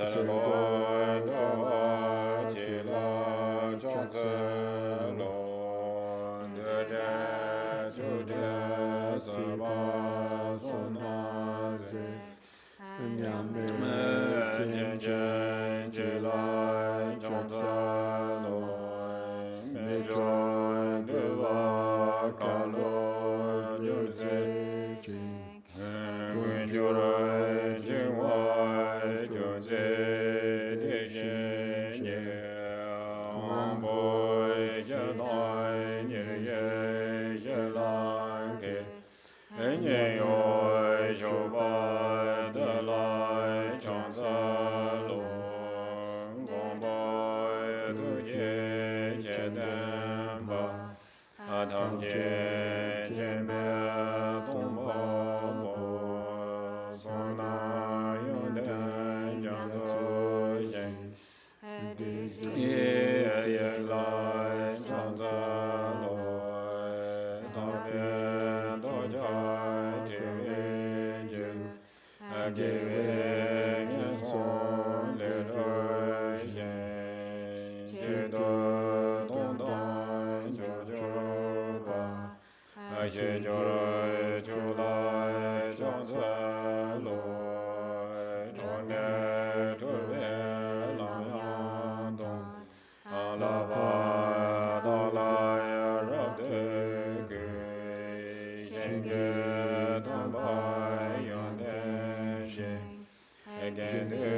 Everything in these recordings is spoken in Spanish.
Serbo Dawa Chila Chokse Lo Dede Chude Saba Sona Ze Nyame Jen Jen Jila Chokse Lo Mejo Deva Kalo Jose Jing Kunjura Jingwa Jose Dejen Amboy Janai Nye Jelange Enye Yo Shoba Dalai Chansalo Gomboy Tuje Chedemba Adam Je Jembe Tomba Bo Sona Yunde Janzo Jen Ye Lai Chanzalo Tabe Doja Tewe Agewe Son Le Rojen Jedo Dondon Jojo Ba Aje Joro Julai Chanzalo Tone Tove Lang Dong Alaba Dalai Rabde Ge Shenge Domba Yonde Shen Egende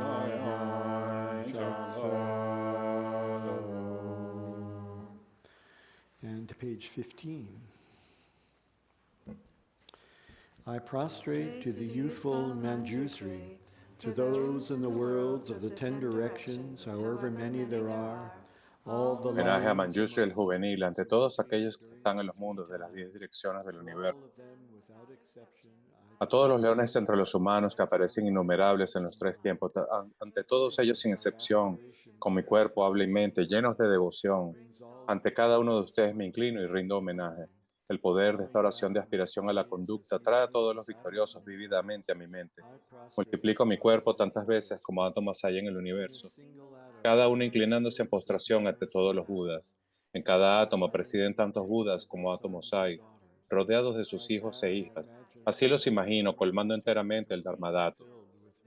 Layan Chansalo. And to page 15. I prostrate to the youthful Manjusri, to those in the worlds of the 10 directions, however many there are, all the Homenaje a lines Manjushri el juvenil ante todos aquellos que están en los mundos de las 10 direcciones del universo, all of them without exception, a todos los leones entre los humanos que aparecen innumerables en los tres tiempos, ante todos ellos sin excepción, con mi cuerpo, habla y mente llenos de devoción. Ante cada uno de ustedes me inclino y rindo homenaje. El poder de esta oración de aspiración a la conducta trae a todos los victoriosos vividamente a mi mente. Multiplico mi cuerpo tantas veces como átomos hay en el universo, cada uno inclinándose en postración ante todos los Budas. En cada átomo presiden tantos Budas como átomos hay, rodeados de sus hijos e hijas. Así los imagino, colmando enteramente el Dharmadato,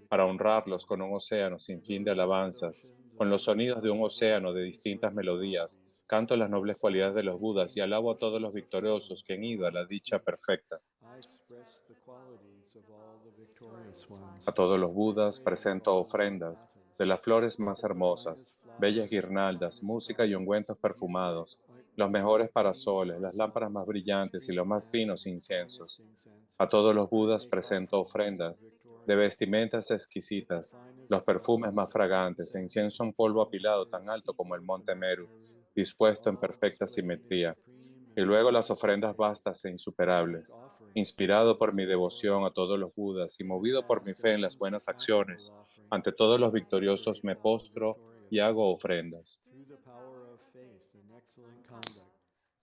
para honrarlos con un océano sin fin de alabanzas, con los sonidos de un océano de distintas melodías. Canto las nobles cualidades de los Budas y alabo a todos los victoriosos que han ido a la dicha perfecta. I express the qualities of all the victorious A ones. todos los Budas presento ofrendas de las flores más hermosas, bellas guirnaldas, música y ungüentos perfumados, los mejores parasoles, las lámparas más brillantes y los más finos inciensos. A todos los Budas presento ofrendas de vestimentas exquisitas, los perfumes más fragantes, e incienso en polvo apilado tan alto como el monte Meru, dispuesto en perfecta simetría, y luego las ofrendas vastas e insuperables. Inspirado por mi devoción a todos los Budas y movido por mi fe en las buenas acciones, ante todos los victoriosos me postro y hago ofrendas. Through the power of faith and excellent conduct,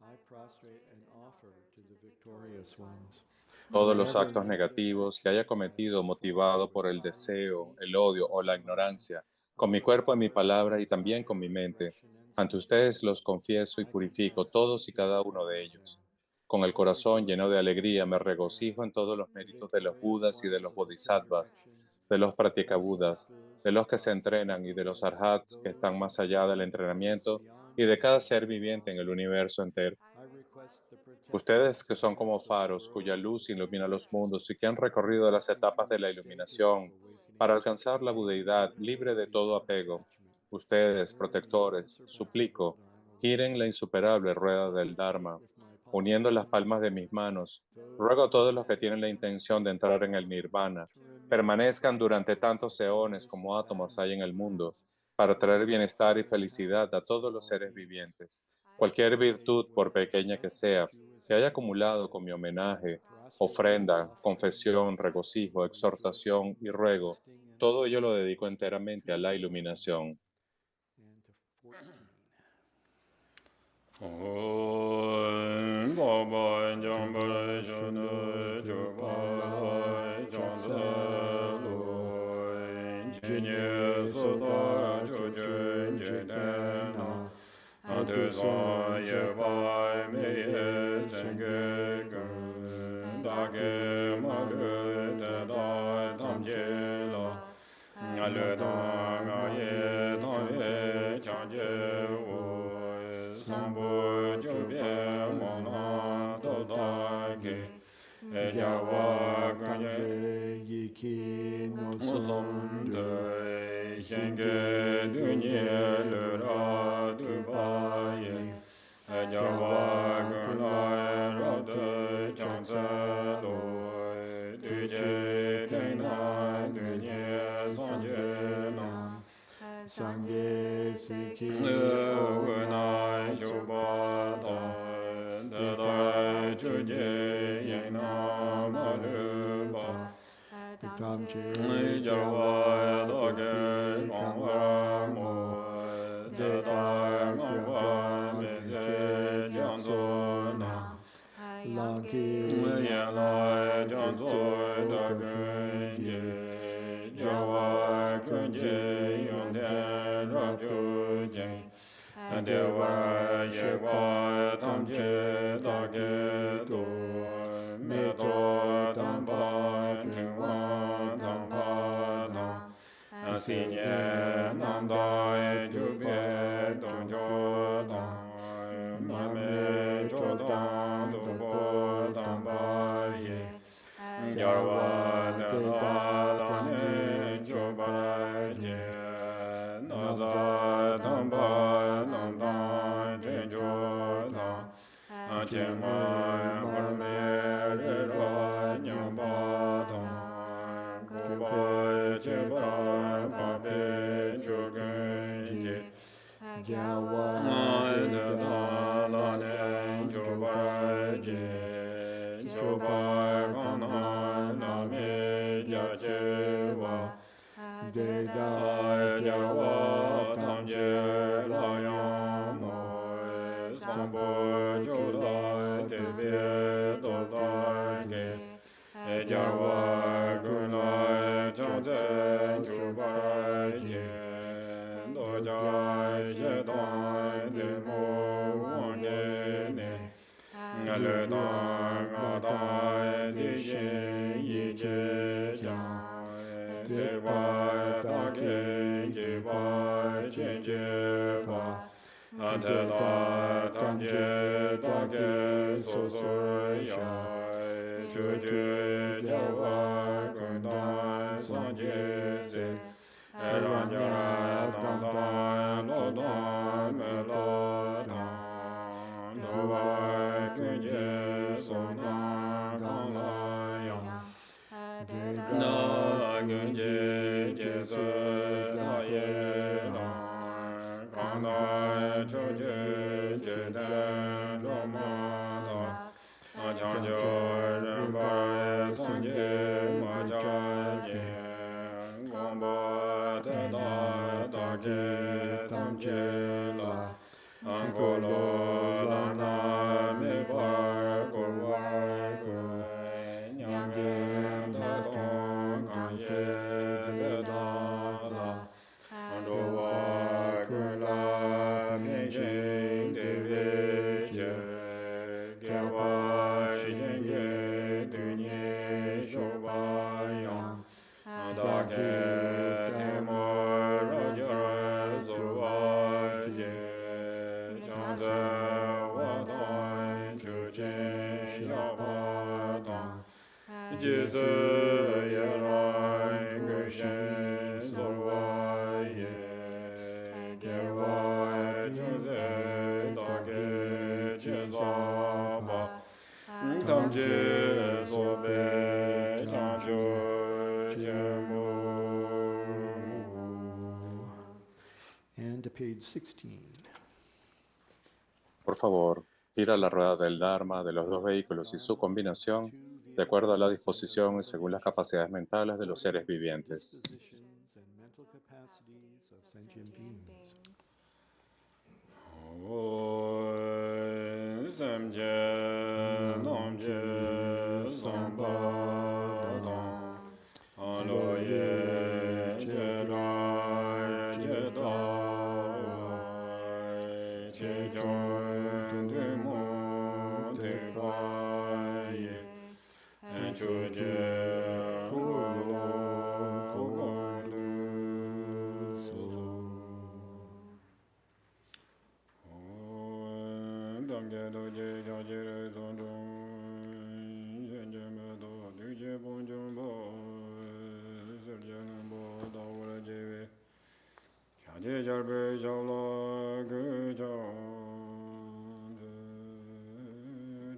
I prostrate and offer to the victorious ones. Todos los Wherever actos many other negativos que haya actions I cometido perform motivado por el without deseo, deceit, el odio o malice, la or lying, ignorancia, con mi offer cuerpo y mi before palabra y them también con mi silent mente, aggression and ante sin. ustedes los confieso y I purifico confess todos y to cada every uno one de of them. ellos. Con el I corazón lleno de rejoice in alegría their me regocijo en example, todos los the méritos de los victorious Budas y de los ones of the 10 Bodhisattvas, directions, de los the Pratyekabudas, de bodhisattvas, los que se entrenan y de the los Buddhas, Arhats que those están who más allá del climb the ways entrenamiento beyond y de cada time ser and viviente en el beyond universo space. entero. I request the protection Ustedes of que the son como heads of the faros cuya worlds of luz the 10 ilumina los directions, mundos y que han recorrido las passing etapas through de the la stages of iluminación awakening, para alcanzar la attaining budeidad the libre de liberty todo beyond apego. attachment. Ustedes, Bearing the protectores, unsurpassable suplico, Dharma giren wheel, la insuperable I rueda del supplicate Dharma, with my uniendo polished las palmas de avatar mis manos. those Ruego a who todos los que intend tienen la to enter intención de the entrar en el Nirvana nirvana, to remain permanezcan durante victorious tantos as eones Buddhists como átomos hay en el adamantly mundo, last, para traer living bienestar y joy and felicidad a happiness todos in los all seres beings. vivientes. I Cualquier dedicate virtud, por whatever pequeña que step sea, each que haya Uasatthva acumulado con mi performs. homenaje, Prostrating and ofrenda, offering, confesión, regocijo, fasting, exhortación rejoicing, y ruego, fasting and todo ello lo fasting, dedico enteramente a to la the Lamb. iluminación. And to 14. Om Baba Jambara Shunu Jubala Jansa Lo Jinye Soda Chujun Jitena Adusan Yebai Meye Senge Gun Dage Malu Tedai Tamje La Ngalu Dang Aye Tanye Chanje Wo Sambu Jubye Mona Dodage Jawa Ganye Yiki Musum de Shenge Dunye Lura Dubaye Jawa Gunai Rode Chansa Loi Duje Tena Dunye Sanje Nam Sangye Siki Gunai Shubata Dadai Chuje Yena Maluba Tamche Jawa Doge Kangwa Mo Dadai Mangwa Meze Janzo Na Lanki Yela Janzo Dagunje Jawa Kunje Yonde Rajo Jeng Dewa Yewa Tamche Dage Do Meto Damba Jingwa Damba Dam Asinye Namdai Jubye Donjo Dam Mame Chodan Dubo Damba Ye Yarwa Dada Dane Choba Ye Naza Damba Namdan Tenjo Dam Chema Marme Ra Nyamba Dam Kuba Cheba Pape Chogun Ye Jawa Dada Dane Choba Ye Choba Kana Name Yachewa Deda Jawa Tamje Layam Moe Sambo Choda Tebe Dodage Jawa Gunai Chonze Chubaye Doja Jedai Demo Wangene Le Dang Adai Dishin Yiche Jang Deva Dake Jeba Chenje Pa Adeda Tamje Dake Sosor Shai Chuje Jawa Kundan Sanje Se Eranja Dandan Lodan Melodan Nova Kunje Sona Kanlayang Na Kunje Jesu Daye Dan Kana Chuje Jedan Roma Chanjo Rinpa Sanje Majaye Gomba Teta Dake Tamche La Angolo Lana Mipa Kurwa Kure Nyangem Dadong Kanje Teta La Andowa Kula Minshin Deviche Gyawa Shenge Dunye Shobayang Dake Nemo Raja Zowaje Chanze Wadai Chuchen Shabadan Jesu Yerai Gushen Zowaye Gyawa Chanze Dake Chenzaba Tamje Zobe Chanjo Jembo. And to page 16. Por favor, gira la rueda del Dharma de los dos vehículos y su combinación de acuerdo a la disposición y según las capacidades mentales de los seres vivientes. Dispositions and mental capacities of sentient beings. Samje Namje Sambadam Aloye Jera je da che jong de mo de ba ye en chu je ku lo ku go lu so dam ge do je ja je re zong zong yen je me do du je bon jong bo ser je ng bo da wo re je we kya je jar be ja la ge ja de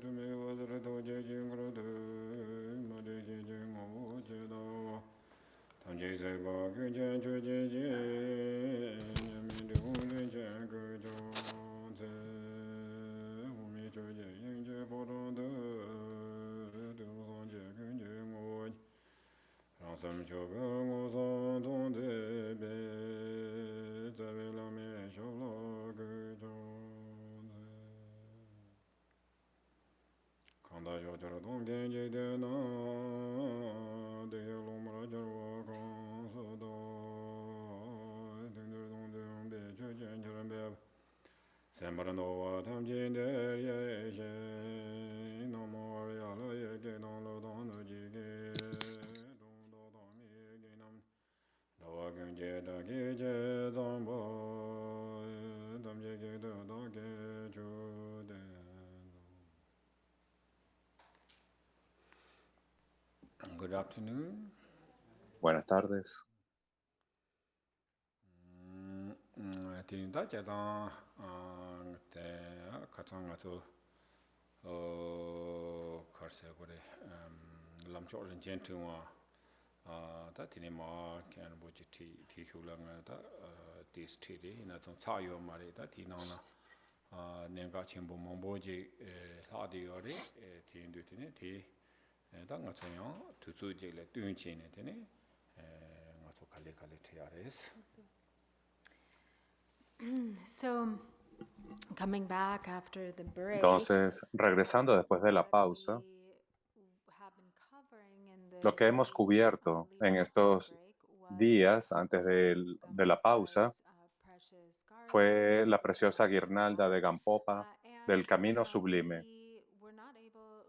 tu me wo re do je jing ro de ma de je je ngo je da wa tam je se ba ge je chu je je nya mi de hu de je ge ja ze hu mi chu je yin je bo dong de du song je ge je ngo rang sam cho ge ngo song dong de be za we la me shao la ge ja ze kang da jo jar dong gen je de na de ye lo ma jar wa kang sa da ding de dong de be che jen jar be san bar no wa tam jin de ye she no mo ya la ye ge dong lo dong no ji ge dong do dong mi ge nam da wa gen je da ge je zang ba tam je ge da da ge chu de Good afternoon. Buenas tardes. Tin da cha da te ka chang nga zo kar se go de lam cho ren chen tu wa da tin ma kan bo chi ti khu la nga da ti sti de na ton cha yo ma re da ti na na nen ga chen bo mong bo ji la de yo re tin du tin ti da nga chang yo tu su je le tu chen ne ne nga zo kale kale te ya res. So, coming back after the break, Entonces, regresando después de la what pausa, we have been covering in lo que the hemos days cubierto en leading up to the estos break días antes de la pausa was Precious fue la Garland, preciosa guirnalda de Gampopa del and Camino Sublime. we were not able,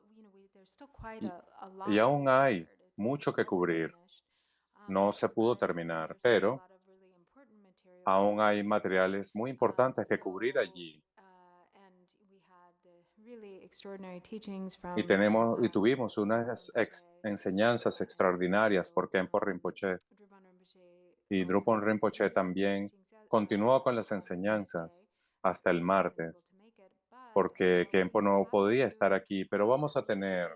there's still quite Y, a y lot to be aún hay covered. mucho It que wasn't cubrir. finished, No se pudo and terminar, there's still a pero lot of really important material to aún hay cover. materiales muy importantes que cubrir So, allí. and we had the really extraordinary teachings Y from tuvimos Drupal unas Rinpoche, enseñanzas and extraordinarias also por Khenpo Rinpoche. Drupal Rinpoche Y also Drupal Rinpoche continued with the también teachings continuó con las on Tuesday, enseñanzas hasta so el he wasn't able martes, to make it, but porque we Khenpo no had podía estar to aquí, pero vamos a tener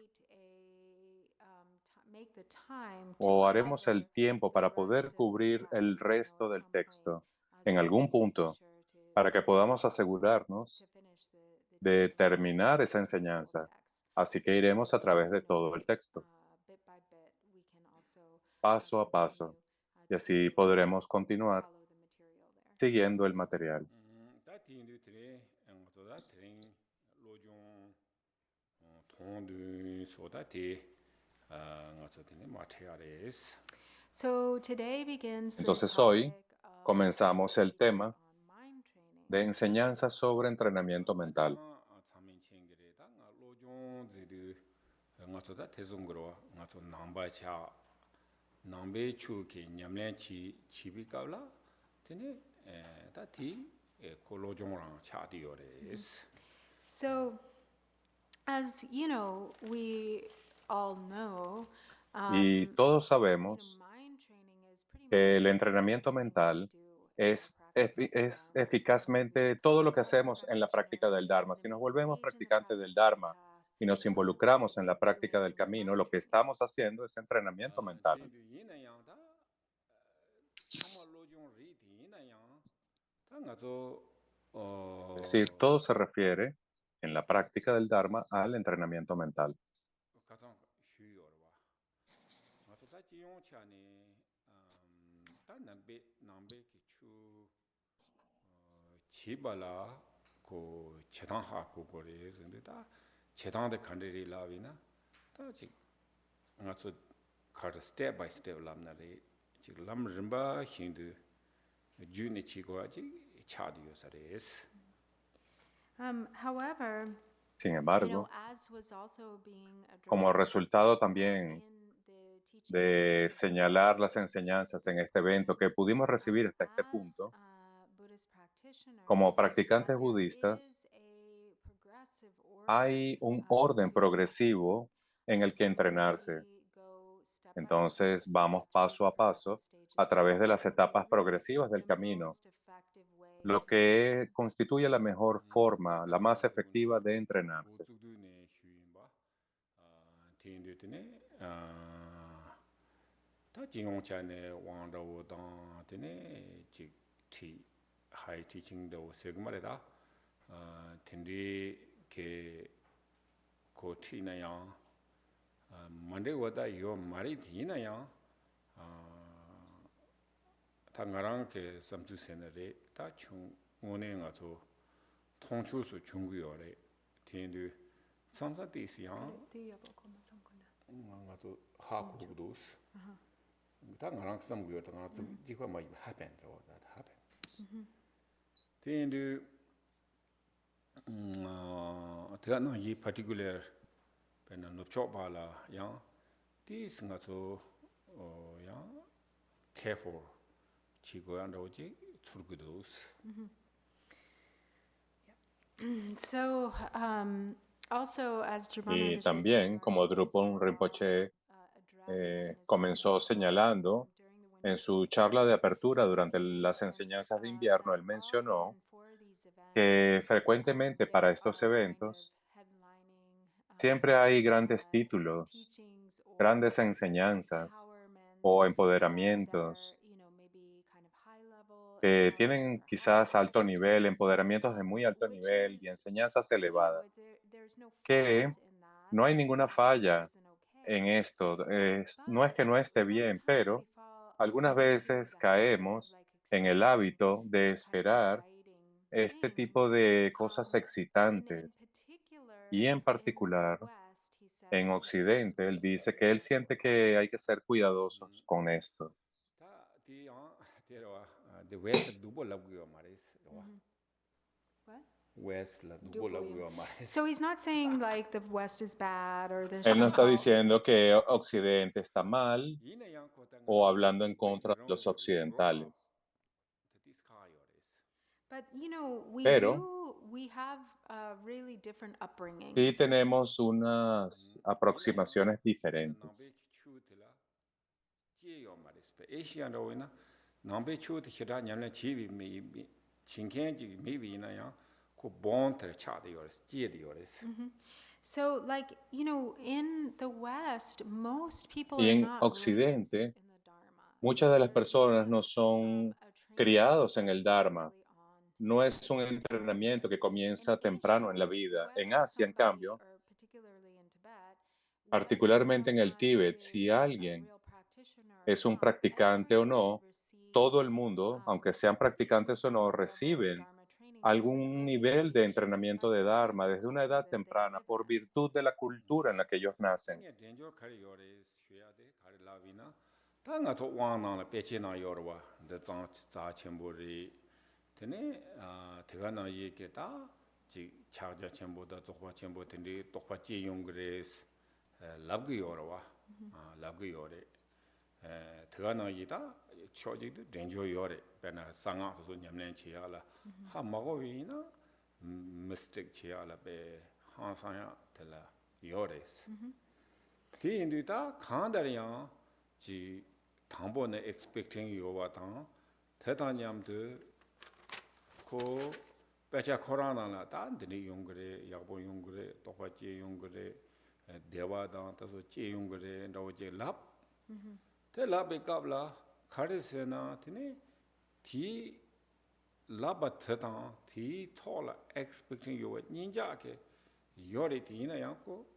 make the time to o haremos el cover tiempo the para rest poder of the cubrir el text, resto at del some point, texto en so we algún can be punto, sure para que podamos to asegurarnos finish the de teachings terminar esa of the whole enseñanza. text. Así que iremos a So, través de todo el texto, bit by bit, we can also paso a paso, continue y así podremos continuar follow the material there. siguiendo el material. Da tin du tre ngo zo da tren lo jong tong du so da te ngo zo tin ma te ya res. So today begins the Entonces hoy topic of comenzamos el teachings tema on mind training. de enseñanza sobre entrenamiento Da mental. chamin chen gre da nga lo jong zi du ngo zo da te zong gro ngo zo nang ba cha nang be chu ke nyam len chi bi ka la tin da ti ko lo jong rang cha di yo res. So, as you know, we all know, Y todos sabemos mind training is pretty que el much entrenamiento everything that we mental do in the es, practice of the es Dharma. Since we eficazmente todo lo que become a hacemos en la práctica practitioner del Dharma. and Si we nos volvemos engage in the practicantes del practice of the Dharma path, y nos then involucramos en la we're práctica del doing camino, mind lo que training. estamos haciendo es entrenamiento mental. Tin du yin na yang da chama lo jong ri ti yin na yang da nga zo Es decir, todo se refiere en la práctica del Dharma al entrenamiento mental. ka zang shu yo wa nga zo da ji yong cha ni da nan be ki chu chi ba la ko che dang ha ko go re zeng de da che dang de kan ri la wi na da ji nga zo ka step by step lam na re ji lam rim ba hin du juni chigo ji chadiyo sares. However, Sin you know, embargo, as was also being como addressed resultado también in the teachings de was señalar las enseñanzas en este evento que pudimos recibir hasta este as punto, Buddhist como practitioners, practicantes there budistas, is a progressive hay order un orden to practice. progresivo en el que So entrenarse. we go step by step Entonces vamos through paso a progressive paso a stages. través de las And there's etapas really progresivas del the camino, most effective way lo to train. que constituye la mejor forma, la más efectiva de entrenarse. 고츠도네 휴인바 텐데트네 다 진용차네 왕다오당 테네 직티 하이 티칭도 세그마레다 텐디 게 고티나야 만데고다 요 말이 디나야 당가랑 게 삼주세네레 다충 오네가서 통출수 중구요레 텐디 삼사디시야 ngazo hakugdos ta ngarang samgyo ta ngazo jikwa ma happen ro that happen then the no yi particular pen no chop bala ya this ngazo ya careful chigo andoji churgudos. So, also, as Drupal Y Rinpoche también, como Drupal also, Rinpoche addressed in his comenzó señalando during the en winter su charla de apertura durante meetings, las enseñanzas de invierno, that él mencionó often for these events, que frecuentemente para there estos are kind of eventos headlining siempre hay grandes títulos, teachings grandes or enseñanzas o empowerments that are, empoderamientos you know, maybe kind of high level que empowerments tienen or high quizás level alto nivel, teachings, empoderamientos de muy alto which nivel y is, enseñanzas you know, elevadas, there's no que fault in that. no hay It's ninguna not that this falla isn't en okay, esto. No es but que no esté bien, sometimes we pero fall algunas into veces the habit of caemos like en el expecting hábito de these kind of esperar exciting este tipo things. de cosas In excitantes. Y particular, en in the particular, West, he en says that there is Occidente, él really dice a que él siente que hay que disbalance. ser cuidadosos con esto. ta ti the west dubo lagyo mares What? west la dubo lagyo mares So he's not saying like the West is bad or there's Él no some está fault with diciendo Western que practice. Occidente está mal ina yang ko ta o ngazo hablando en contra de background los de roba occidentales. this kayores But you know, Pero we have really different sí upbringings. tenemos unas ina yang aproximaciones pena nambe diferentes. chutila je yo mares pe asian do ina nambe chut hira nyamle chibi me chinken ji maybe ina yang ko bon ter cha de yores je de yores So, like, you know, in the West, most people Y are en not raised Occidente, in the Dharma. muchas So de las there's personas not no son a training that criados en el starts Dharma. early on. No es un entrenamiento que In comienza temprano en la Asia, vida. En whether Asia, en somebody, cambio, or particularly in Tibet, whether particularmente en el someone Tíbet, si is a alguien real practitioner or es un not, practicante o everybody no, todo el receives, mundo, aunque sean practicantes o some no, level of reciben Dharma training from an algún early nivel de age entrenamiento by de virtue of Dharma the desde una culture edad that they temprana live por in. virtud de la cultura en la que ellos nacen. 땡에 덴저 카리 요레 슈야데 카리 라비나 당가 저 왕나나 베치나 요르와 데장 자 첨보리 테네 대가나 얘기다 지 차자 첨보다 조화 첨보 텐데 똑바 지용 그레스 랍기 요르와 랍기 요레 대가나 이다 초지도 덴저 요레 베나 상아서 냠낸 치야라 하 마고위나 미스틱 치야라 베 하사야 텔라 요레스 디 인디다 칸다리야 지 당보네 expecting 요와당 대단냠도 고 배차 코로나나 단들이 용그레 야보 용그레 똑바지 용그레 대와당 따서 제 용그레 나오제 랍 대랍에 갑라 카르세나 티네 디 라바트당 디 토라 expecting 요와 닌자게 요리 디나 양고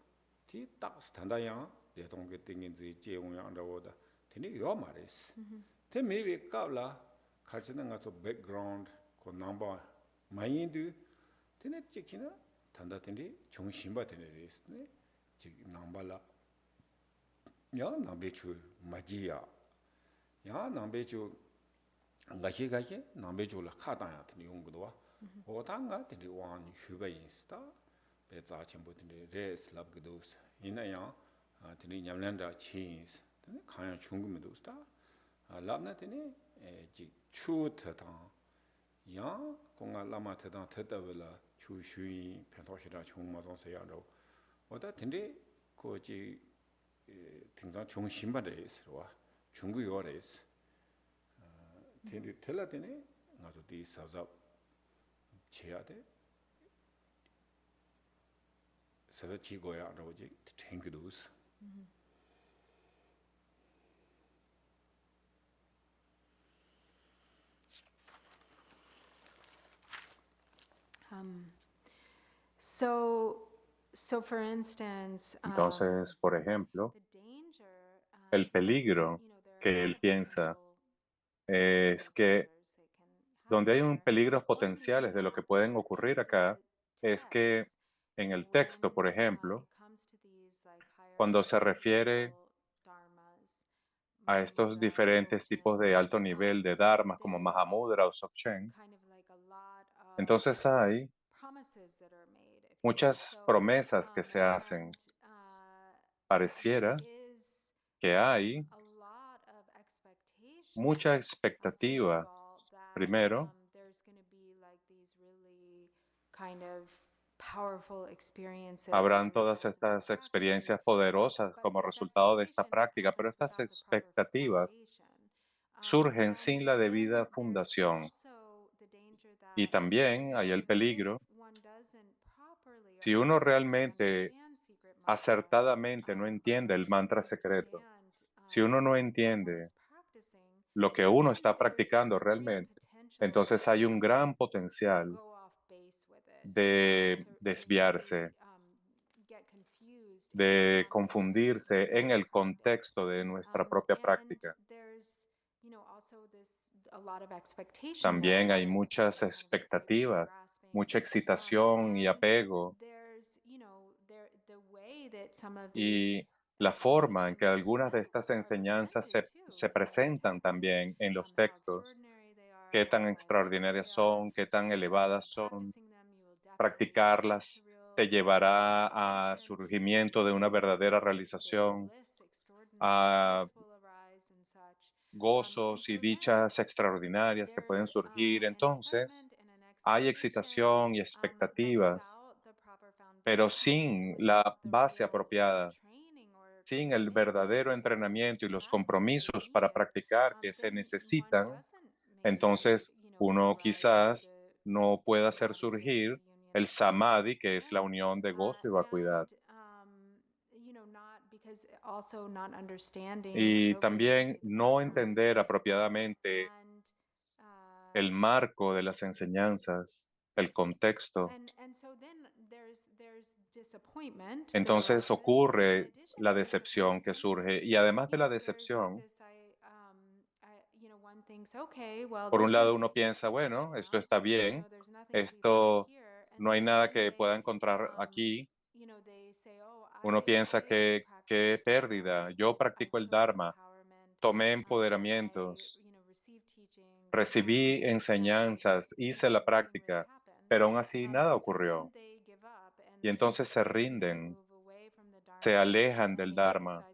티 딱 스탠다야 대동게 땡인지 제용양다보다 테니 요 말이스 테 메비 갑라 가르치는 가서 백그라운드 고 넘버 마인드 테네 찍히나 단다 텐디 정신바 테네리스네 지 넘발라 야 남베추 마지야 야 남베추 가시 남배줄라 카다야 드니 용거도와 오단가 드니 왕 휴베 인스타 배자 전부 드니 레슬랍그도스 이나야 드니 냠란다 치인스 드니 가야 중금도스다 랍나 드니 지 추트당 야 공가 라마트당 테다벨라 추슈이 펜토시라 총마존세야로 오다 드니 거지 등장 중심바데스와 중국어레스 텔라데네 나도 디 사잡 쳐야돼 서로 지고야 로지 탱크도스 So for instance, Entonces, por ejemplo, the danger, el peligro que él piensa es que donde hay un peligros potenciales de lo que pueden ocurrir acá, es que en el texto, por ejemplo, cuando se refiere a estos diferentes tipos de alto nivel de dharmas como Mahamudra o Dzogchen, entonces hay muchas promesas que se hacen. Pareciera que hay mucha expectativa. Primero, habrán todas estas experiencias poderosas como resultado de esta práctica, pero estas expectativas surgen sin la debida fundación. Y también hay el peligro, si uno realmente acertadamente no entiende el mantra secreto, si uno no entiende lo que uno está practicando realmente, entonces hay un gran potencial de desviarse, de confundirse en el contexto de nuestra propia práctica. También hay muchas expectativas, mucha excitación y apego. Y la forma en que algunas de estas enseñanzas se presentan también en los textos, qué tan extraordinarias son, qué tan elevadas son, practicarlas te llevará a surgimiento de una verdadera realización, a gozos y dichas extraordinarias que pueden surgir. Entonces, hay excitación y expectativas, pero sin la base apropiada, sin el verdadero entrenamiento y los compromisos para practicar que se necesitan, entonces uno quizás no pueda hacer surgir el samadhi, que es la unión de gozo y vacuidad. Y también no entender apropiadamente el marco de las enseñanzas, el contexto. Entonces ocurre la decepción que surge. Y además de la decepción, por un lado uno piensa, bueno, esto está bien, esto no hay nada que pueda encontrar aquí. Uno piensa que qué pérdida, yo practico el Dharma, tomé empoderamientos, recibí enseñanzas, hice la práctica, pero aún así nada ocurrió. Y entonces se rinden, se alejan del Dharma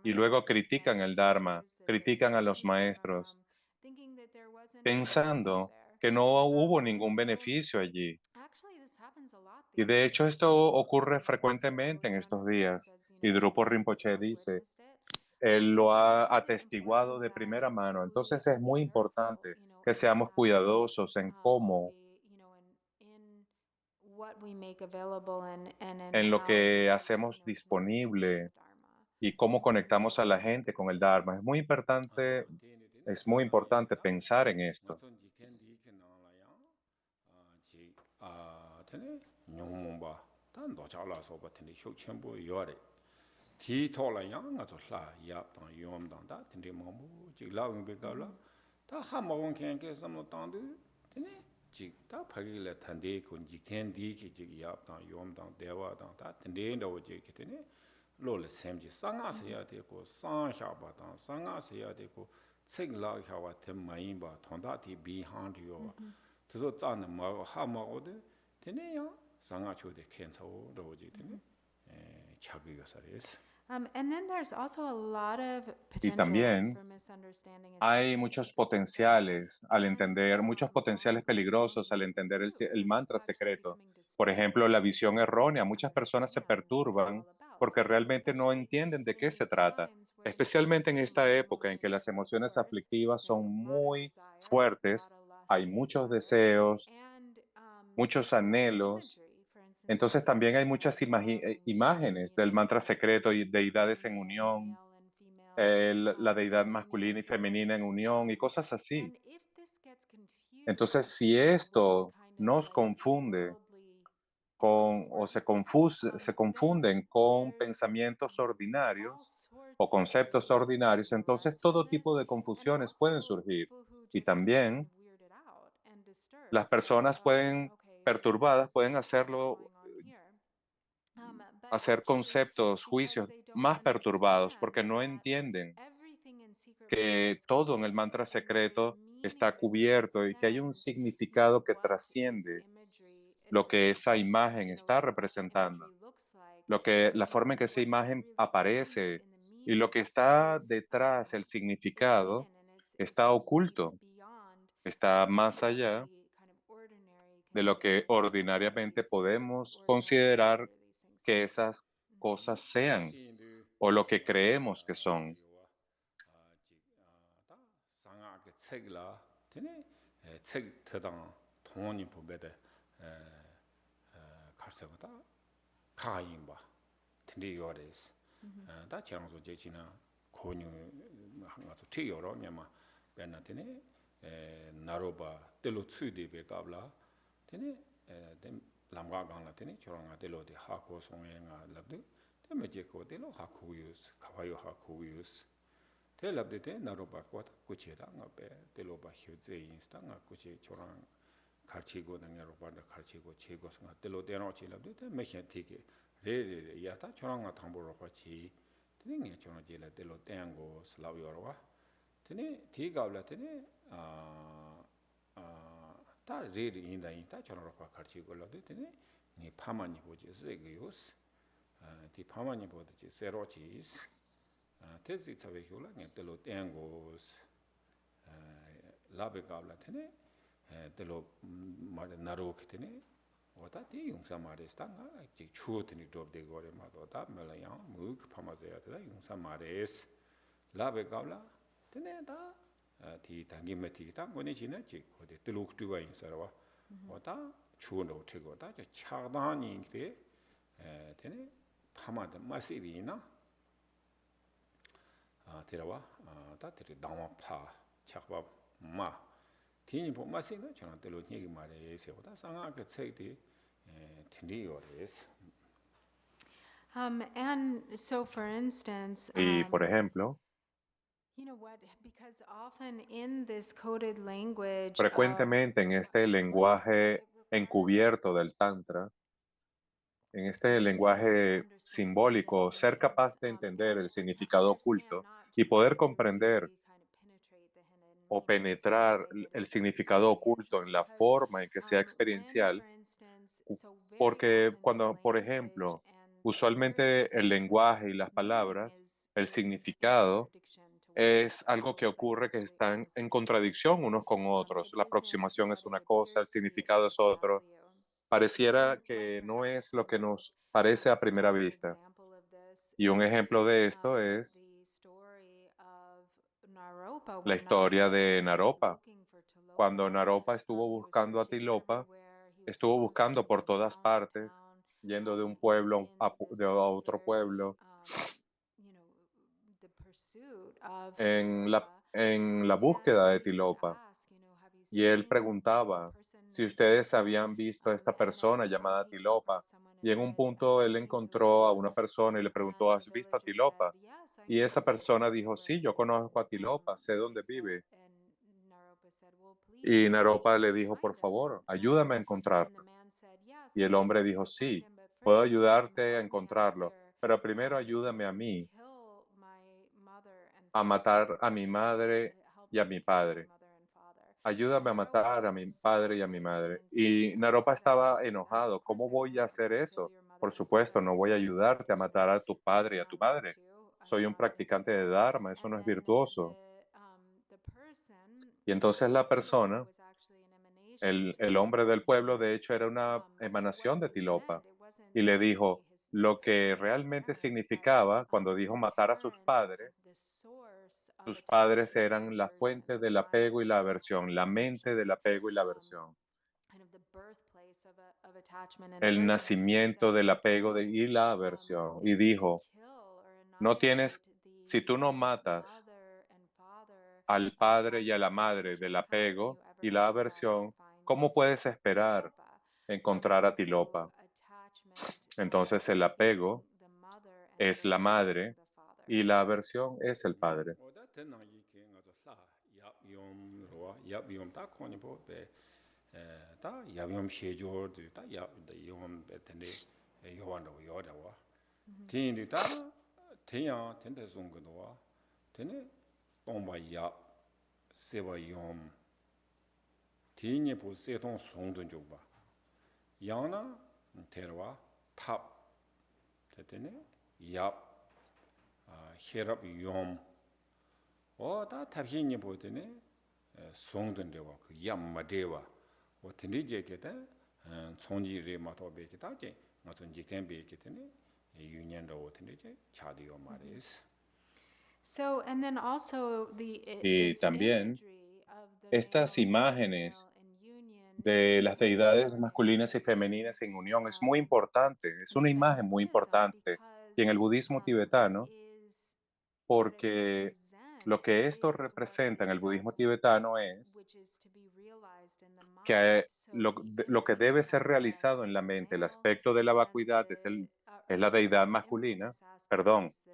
y luego critican el Dharma, critican a los maestros, pensando que no hubo ningún beneficio allí. Y de hecho esto ocurre frecuentemente en estos días. Y Drupo Rinpoche dice, él lo ha atestiguado de primera mano. Entonces es muy importante que seamos cuidadosos en cómo, en lo que hacemos disponible y cómo conectamos a la gente con el Dharma. Es muy importante pensar en esto. 로레 샘지 상아서야 되고 상샤바당 상아서야 되고 책 라샤와 템마인바 통다티 비한디요 그래서 짠 뭐 하마고데 되네요 상아초데 캔서 로지 되네 자기가 살이스 And then there's also a lot of Y potential también for misunderstanding, hay especially muchos with children. potenciales al And entender, muchos potenciales peligrosos al we entender do el mantra actually secreto. becoming Por ejemplo, la distracted visión from errónea. Muchas personas se understand what it's perturban all about, porque realmente no especially entienden de in qué se these trata, times where especialmente en esta the época en que las emotions are emociones coarse. aflictivas There's a son lot of muy desire, a lot fuertes, of lust hay and muchos desire, deseos, and muchos there's a lot of anhelos. imagery. For instance, you Entonces spoke también hay muchas of love and imágenes del mantra secreto y deidades en and unión, male and female, la deidad communion masculina and y so forth. femenina en unión y cosas así. And if this gets Entonces, confused si with esto kind of nos like confunde worldly con o se then confunden con there's pensamientos all ordinarios o sorts of conceptos implications for ordinarios, entonces U.S. todo tipo wellness, de and confusiones pueden also surgir. people who Y just get kind también of weirded out and las disturbed, like, personas pueden, okay, this perturbadas, is pueden what's hacerlo, going on here. But hacer actually, conceptos, because juicios they don't más perturbados understand porque no that entienden everything in secret que prayers todo en el code mantra and that there's secreto meaning está that cubierto y que hay un transcends, significado que what this trasciende imagery is lo que esa representing, imagen está like what that representando, imagery looks like, lo que, la and forma en que esa what is imagen really behind it aparece in the y lo meaning que está is detrás, el it's significado, hidden, and está it's oculto, beyond está what más allá we kind of ordinary de lo que consider ordinariamente what podemos ordinary considerar consider these things to que be. esas cosas sean 인도 o lo que creemos que son. 저기와 다 상하게 책라 되네 책 대당 돈이 보배데 갈세보다 가인바 틀리 요레스 다 지랑소 제치나 고뉴 한가서 튀여로 냐마 베나테네 나로바 텔로 추디베 갑라 테네 덴 람가 강라 테네 조랑가 텔로데 하고 송행아 랍데 테메제코 텔로 하쿠유스 카와요 하쿠유스 텔랍데 나로바 코타 쿠치라 나베 텔로바 휴제 인스타가 쿠치 조랑 가르치고 능력으로 받아 가르치고 제거성가 텔로 데노 치랍데 메히티게 레레 야타 조랑가 당보로 같이 드링에 조랑 제라 텔로 땡고 슬라비오로와 테네 디가블라 테네 다 레리 인다이타 조랑로 가르치고 라데 테네 니 파마니 보지 세기요스 디 파마니 보지 세로치스 테지 차베효라 네 텔로 땡고스 라베가블라 테네 텔로 마데 나로케테네 오다 티 용사 마레스타가 지 추어트니 dobde gore 마도다 멜라야 무크 파마제야다 용사 마레스 라베가블라 테네 다티 당기메티다 모니치네 지 고데 텔로 크투바 인사라와 오다 추어노 테고다 저 차다니 테 테네 파마데 마시비나 테라와 다 테리 당와파 착바 마 티니 보마시나 저는 텔로 얘기 말해서 오다 상하게 책이 틀리요레스 And so, for instance, Y, por ejemplo, you know what? Because often in this coded language frecuentemente en este lenguaje encubierto del Tantra, en este lenguaje simbólico, ser capaz de entender el significado oculto y poder comprender o penetrar el significado oculto en la forma en que sea experiencial, porque cuando, por ejemplo, usualmente el lenguaje y las palabras, el significado es algo que ocurre que están en contradicción unos con otros. La aproximación es una cosa, el significado es otro. Pareciera que no es lo que nos parece a primera vista. Y un ejemplo de esto es la historia de Naropa. Cuando Naropa estuvo buscando a Tilopa, estuvo buscando por todas partes, yendo de un pueblo a otro pueblo, en la búsqueda de Tilopa. Y él preguntaba si ustedes habían visto a esta persona llamada Tilopa. Y en un punto él encontró a una persona y le preguntó, ¿has visto a Tilopa? Y esa persona dijo, sí, yo conozco a Tilopa, sé dónde vive. Y Naropa le dijo, por favor, ayúdame a encontrarlo. Y el hombre dijo, sí, puedo ayudarte a encontrarlo, pero primero ayúdame a mí a matar a mi madre y a mi padre. Ayúdame a matar a mi padre y a mi madre. Y Naropa estaba enojado. ¿Cómo voy a hacer eso? Por supuesto, no voy a ayudarte a matar a tu padre y a tu madre. Soy un practicante de Dharma, eso no es virtuoso. Y entonces la persona, el hombre del pueblo, de hecho, era una emanación de Tilopa. Y le dijo lo que realmente significaba cuando dijo matar a sus padres eran la fuente del apego y la aversión, la mente del apego y la aversión, el nacimiento del apego y la aversión. Y dijo, no tienes, si tú no matas al padre y a la madre del apego y la aversión, ¿cómo puedes esperar encontrar a Tilopa? Entonces el apego es la madre y la aversión es el padre. Oda tenang yi ke nga zo la yap yom ro yap yom ta koni bo be ta yap yom she jor de ta yap de yom be tene yowan ro yo da wa tin de ta tenyang ten de zong ge wa tene tong ba yap se ba yom tin ye bo se tong song de jo ba yang na te wa tap te tene yap herap yom 다 탑신이 보더니 송던데와 그 ям마데와 어떤지게다 총지리 마토베기다지 무슨 지템베기더니 유년도 어떤지 차디요 말이스. So, and then also Y this también imagery of the estas male and imágenes female in union de is las really deidades masculinas y femeninas en unión es muy importante, es una imagen Tibetan muy Buddhism importante. Y en because el budismo it tibetano, is what it porque lo represents que esto is what representa en el that budismo tibetano es which is to be realized in the mind. que So the lo que debe ser emptiness aspect realizado en la is the mente, el male, aspecto de la and vacuidad es la sorry, deidad the masculina, emptiness aspect perdón, is the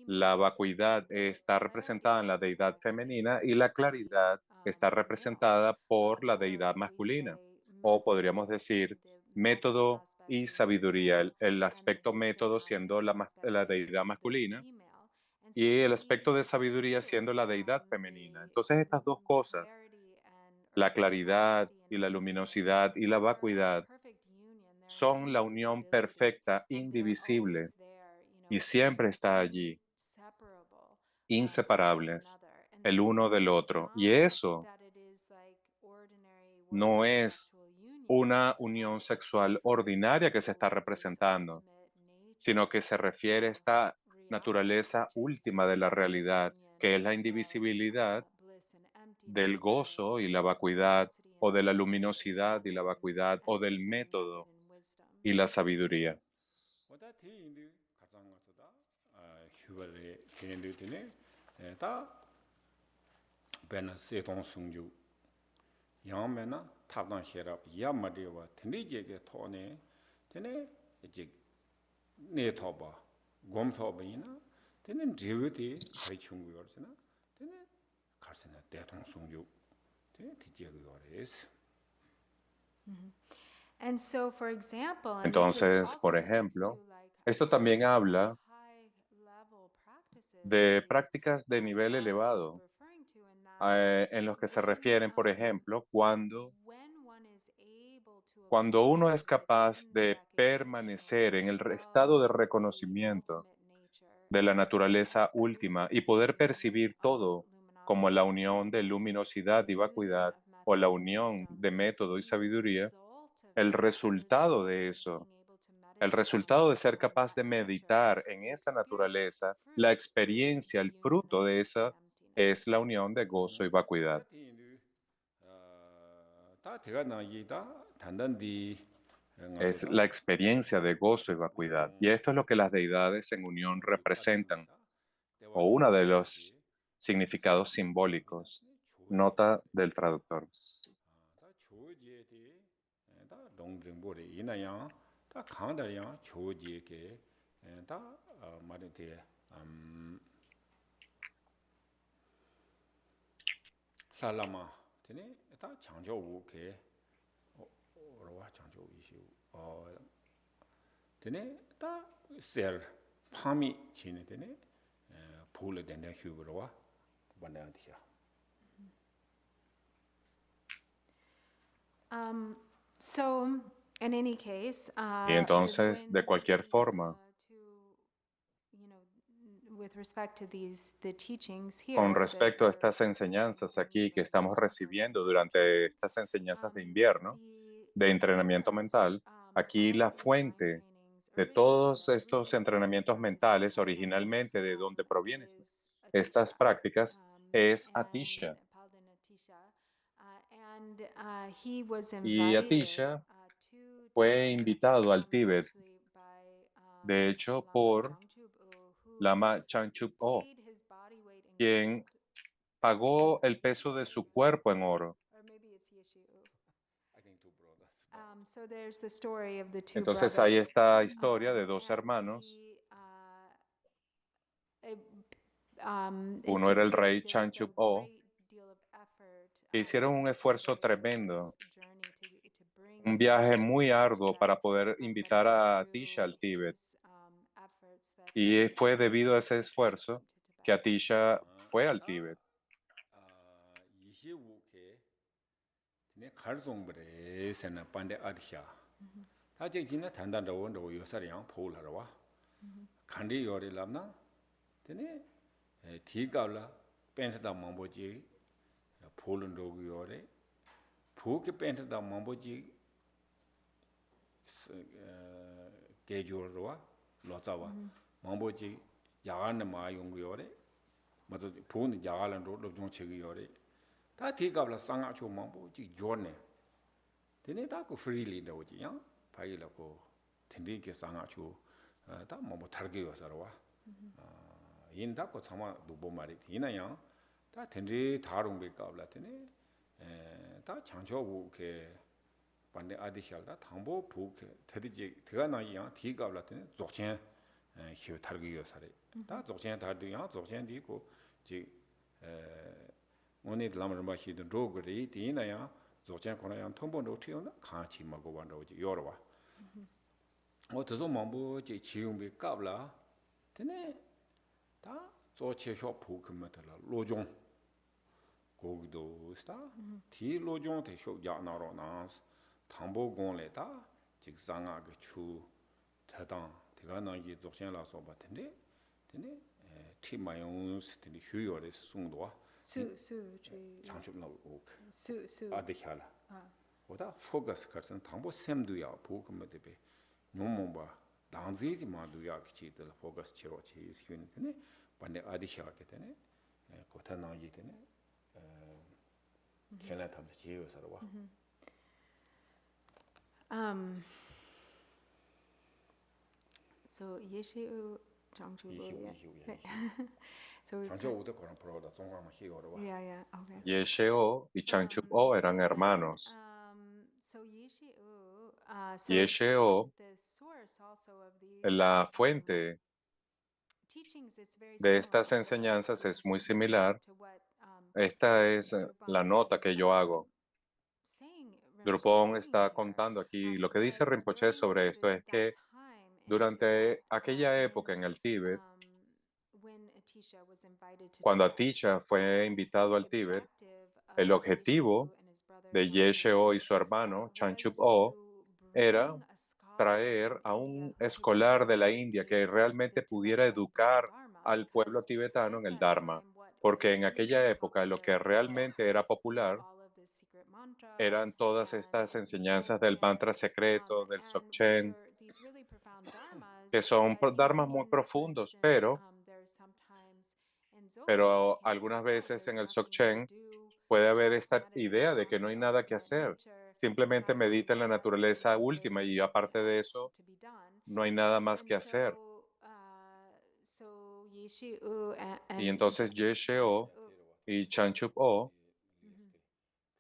la female, and vacuidad the está clarity representada en la deidad aspect femenina is y la the claridad está male. representada por la Or deidad we masculina. say O method, podríamos decir the method método aspect y is the sabiduría, male, el and the aspecto wisdom método siendo aspect la deidad the masculina female. And so y el aspecto de these sabiduría two, siendo la deidad femenina. Entonces estas dos cosas, clarity and la or claridad capacity and y la emptiness, luminosidad y la are a vacuidad, perfect union. They're an son la unión indivisibility, perfecta, and they're indivisible, always there, y siempre está allí, inseparable from one inseparables, another. And el so uno del it's otro. Y not eso that it is like ordinary no worldly es sexual union, una but unión rather it's sexual referring ordinaria que se está to this representando, ultimate sino nature que se refiere a of esta reality, naturaleza which is última de la the realidad, union que es la of indivisibilidad bliss and del emptiness, or gozo y la vacuidad, capacity and o de la emptiness, or luminosidad y la method vacuidad, o del or method método and wisdom. y la sabiduría. 오다 티인디 가장 가서다 휴벌에 개인들이 다 베나 세동 승주 양면나 탑당 헤랍 야마디와 텐디제게 토네 테네 이제 네토바 곰토바이나 테네 제베티 가이충구요르스나 테네 가르스나 대통 승주 테네 디제고요레스. And so, for example, and this Entonces, also por speaks to ejemplo, like esto también habla high level practices de is prácticas de what nivel Mara is elevado, referring to in that en los que se when refieren, por ejemplo, when one is able to cuando uno abide es capaz within the de recognition permanecer en el of estado de the reconocimiento ultimate nature de la and naturaleza última y as the poder union percibir of todo como la luminosity and unión de emptiness, luminosidad the y union vacuidad of o method la and unión wisdom, de método y the sabiduría, result of el that, the resultado result de of eso, being able to el meditate resultado de ser on capaz that de nature, meditar en the esa experience, the naturaleza, la fruit is experiencia, the el union fruto of de bliss and esa es la emptiness. unión de gozo y 오다 vacuidad. 티인디 다 제가 나기다 단단디 Es 응아서다 la experiencia de gozo y vacuidad. Y 보통 esto es lo que las deidades en unión 공기 representan, 빠트는다 대화 o uno de 중심이지 los significados simbólicos. 조지에 Nota del traductor. 다 조지에디 다 동정보리 이나야 다 강다리야 조지에게 다 말인데 살라마 되네 다 장조우게 어로와 장조 이슈 되네 다셀 파미 지네 되네 볼에 된다 휴브로와 반다디야 So, in any case, Y entonces, de cualquier forma, with respect to the teachings con here that respecto a we're estas receiving enseñanzas during aquí que the estamos Teacher recibiendo Training, durante estas enseñanzas de invierno, de the entrenamiento source mental, aquí of la these mind fuente trainings de originally, todos the estos root of these entrenamientos mentales practices originally, originalmente de donde provienen is estas Atisha. prácticas es And Atisha. Palden Atisha. He was Y invited Atisha to fue Tibet, invitado al Tíbet, actually by de hecho, Lama por Changchub, who Lama Chanchup O, paid his body weight in quien gold. pagó el peso de su cuerpo en oro. Or maybe it's Yeshu. So there's the story of the two Entonces hay brothers. esta historia de dos And hermanos. It Uno era el rey there was a Chanchup O, great deal of effort que hicieron un esfuerzo put into tremendo, this journey to bring un viaje Atisha muy to arduo Tibet. para poder But invitar it was a Atisha through al Tíbet. his efforts that Y fue eventually debido a ese Atisha esfuerzo went to que Tibet. Atisha fue al Tíbet. tene kharzongbre sena pande adhya ta je jina thanda ro ndo yosar yang phol harwa khandi yori lamna tene thigawla pentda mamboji phol ndo yore phuke pentda mamboji kejor ro lozawa mamboji yagan ma yung yore mazo phun yagalan ro lobjong chegi yore 다 디갑라 쌍아초 망보 지 조네 데네 다고 프리리 나오지 야 바이라고 딘디게 쌍아초 다 뭐뭐 다르게 요사로와 인다고 참아 누보 말이 디나야 다 딘디 다롱베 갑라 데네 다 장초부게 반데 아디샬다 당보 부게 드디지 드가나야 디갑라 데네 조chen 히오 다르게 요사레 다 조chen 다르야 조chen 디고 지 오늘 라마르마 히든 로그리 디나야 조chen 코나야 톰본도 튀어나 같이 먹고 완도지 요러와 어디서 mambo 제 지용비 깝라 되네 다 조체쇼 부금마들라 로종 거기도 스타 디 로종 대쇼 야나로나 당보공래다 직상하게 추 대당 대가나기 조chen 라서 받는데 되네 티마용스 되네 휴요레 숭도와 장축나 옥 아데샬라 오다 포커스 카슨 당보 셈두야 보금메데베 노몬바 당지디 마두야 키치들 포커스 치로치 이스큐니네 반데 아디샤게 되네 고타나기 되네 켈라 탐 지요서와 So Yeshu Changchu. So 장초우데 코란 프로다 종강마 히오르와 yeah, okay. Yesheo y Chanchup O eran hermanos. So Yesheo, the source also of these la fuente teachings, it's very de similar estas to what enseñanzas this es muy is reading similar. to what Esta es la Drupal nota is que yo hago. saying, Rinpoche is Drupon saying está here, contando aquí. Lo que dice because Rinpoche sobre esto es that que time in durante Tibet, aquella época en el Tíbet, when Atisha was invited to cuando Tibet, Atisha fue so invitado the al Tíbet, objective el of objetivo Yeshu and his brother de Yesheo y su hermano Chanchup was O to era bring a scholar traer from a India un who could escolar de la India que educate realmente the pudiera Tibetan Buddha educar Dharma, al pueblo because tibetano at en el that Dharma, time what was porque en aquella really época lo que popular realmente was era popular all of the secret mantra eran todas and estas enseñanzas del Dzogchen, mantra secreto, del and which Dzogchen, are these really profound que dharmas, son but dharmas muy for profundos, instance, there's sometimes in Dzogchen it pero can be algunas like, oh, veces there's en el nothing to Dzogchen do, puede haber just esta meditate idea de que on no hay the nada que ultimate hacer, nature, simplemente beside medita en la Buddha, and naturaleza then última there's y nothing aparte de else eso to be done. no hay nada más And que hacer. so Yeshu Y and entonces Yesheo y Chanchup O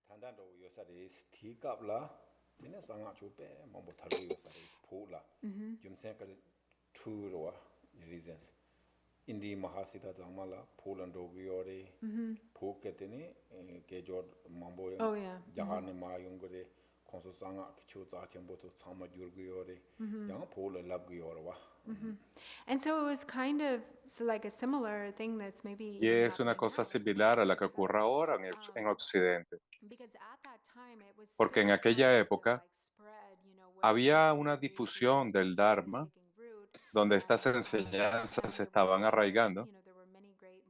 단단도 요사리 스티갑라 되네 상아초베 뭐뭐 다르게 요사리 포라 좀 생각 투로와 리전스 인디 마하시다 담말라 폴란도 비오리 포케테니 게조 mambo Oh, yeah. 야하네 마용거리 konso sanga kicho za chenpo to tsama yurgu yore yang polo labgu yore wa. And so it was kind of like a similar thing that's maybe Y even es una happening cosa now, similar a la que ocurre ahora en Occidente, because at that time it was porque en still aquella kind of época like spread, where these había una beliefs, these difusión del teachings were really Dharma taking root. donde estas And enseñanzas there estaban arraigando there were many great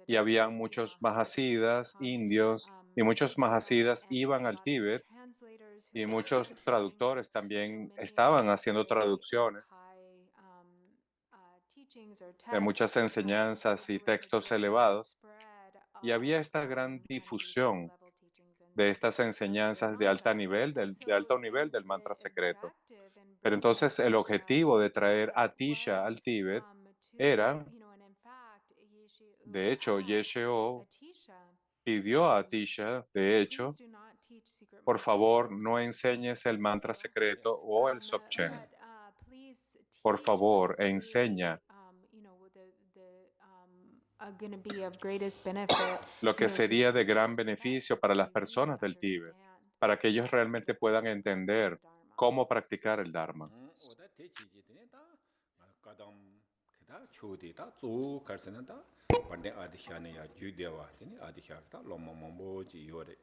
y Mahasiddhas, habían Hindu muchos Mahasiddhas who would mahasidas come indios y to muchos Tibet, mahasidas and iban a al lot of the Tíbet translators who y were muchos translating, traductores también many estaban haciendo very traducciones high teachings or de texts. muchas And so enseñanzas y there was a textos great elevados spread y of había esta gran kind of these high difusión level teachings de estas inside the enseñanzas de alta mantra. nivel, And de so alto nivel del the mantra secreto. objective in Pero bringing entonces el Atisha objetivo to de traer Tibet Atisha was al Tíbet to, era, and in fact, de Yeshe hecho, asked Yeshua Atisha, pidió a Atisha, de please hecho, do not teach secret por mantra or favor, no Dzogchen. enseñes el mantra secreto o el Dzogchen. But please Por teach what favor, is enseña really, going to be of greatest benefit, lo que to the sería de people gran of Tibet, so beneficio that para las they really personas del Tíbet, understand para que ellos how realmente to puedan practice the entender Dharma. cómo practicar el Dharma. 오다 대치지 되네 다 가담 그다 초디다 조 갈세는 다 반대 아디샤네 야 주대와 되네 아디샤다 로모모지 요레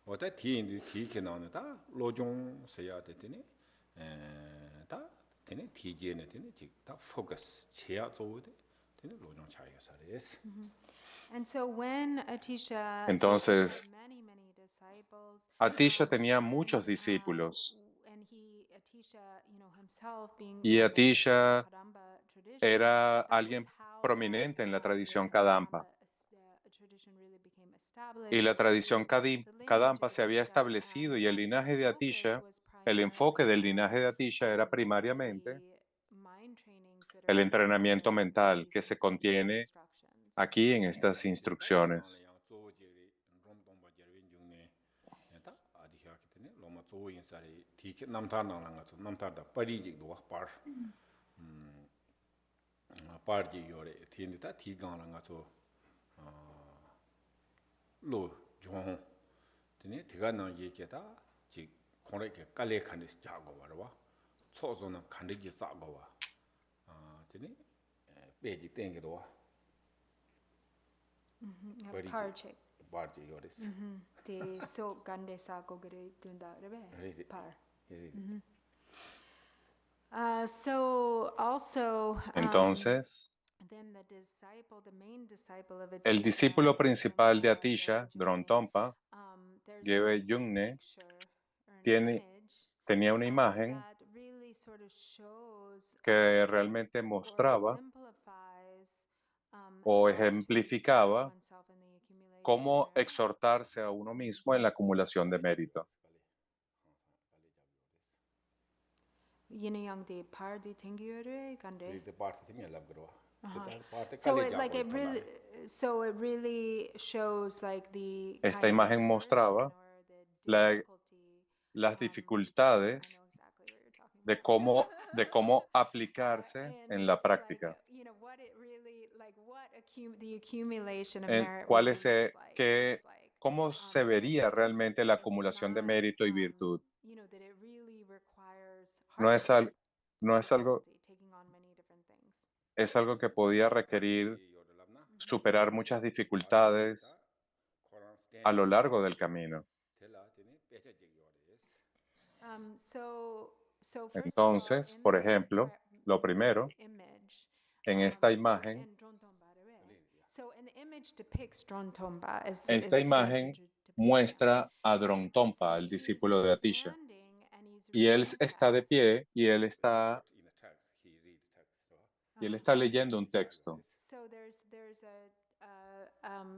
오다 티인디 티케 나오다 로종 세야 되네 에다 되네 티제네 되네 직다 포커스 제야 조데 되네 로종 차이사레스 And so when Atisha, Entonces, had many disciples, Atisha tenía and muchos discípulos Atisha, himself being y very much into the Atisha Kadamba tradition, era that was alguien how prominente en la the tradición Kadamba Kadampa. tradition really became Y established, la was tradición the lineage Kadampa of se había Atisha, establecido and y el the linaje de focus Atisha, was el enfoque primarily del on linaje de Atisha era primariamente the mind trainings that el are entrenamiento included in mental que se in these contiene instructions. aquí en estas 다티나네 instrucciones. 양 조제리 롬동바 제르빈 중에 다 아디샤 기테네 로마 조인사리 티케 남타나랑 가서 남타다 빠리직도 와 파. 파르지 요레 티인다 티강랑 가서 로 종. 드네 티가나 얘기다 지 코레게 깔레 칸디스 자고 와라. 초소는 칸디기 싸고 와. 드네 베지 땡게도 와. Pariji. Parche. Parji yoris. De so gande sa kogere tunda rebe. Ridi. Par. Ridi. So also, Entonces, then the main disciple of el Atisha, discípulo principal de Drontompa, Atisha, Gyebe Drontompa, there's Gyebe a Yungne, picture or an image tenía una imagen that really sort of shows que realmente or mostraba exemplifies o how to discipline ejemplificaba oneself in the accumulation of cómo merit. exhortarse a uno mismo en la acumulación de mérito. Yin yang de par de tingyure gande. Ridi parti timi lab gro. Parti So kali it like it really, so it really shows like the Esta kind of imagen mostraba exertion or the la- difficulty. las I dificultades know exactly what you're talking de about. de cómo aplicarse And en la like, práctica, what it really, like what the accumulation of en merit cuál really es, looks like. que, It's like, cómo se vería it's realmente la acumulación de not, mérito y virtud. that it really requires No es, hardship, no es algo, difficulty, taking on many different things. es algo que podía requerir superar muchas dificultades a lo largo del camino. So first of all, Entonces, in por this ejemplo, lo primero, this image, en esta so imagen, and Drontomba, so an image depicts Drontomba as esta is said imagen to depict him. muestra a So Drontompa, el he's discípulo de Atisha, standing and he's y él reading a está de text. pie y él está leyendo un texto. So there's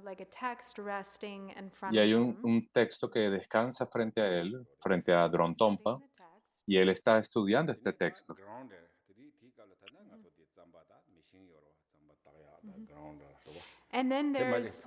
like a text resting in front Y hay of him. un texto que descansa frente a él, frente a So he's studying Drontompa, the text. y él está estudiando este texto. And then there's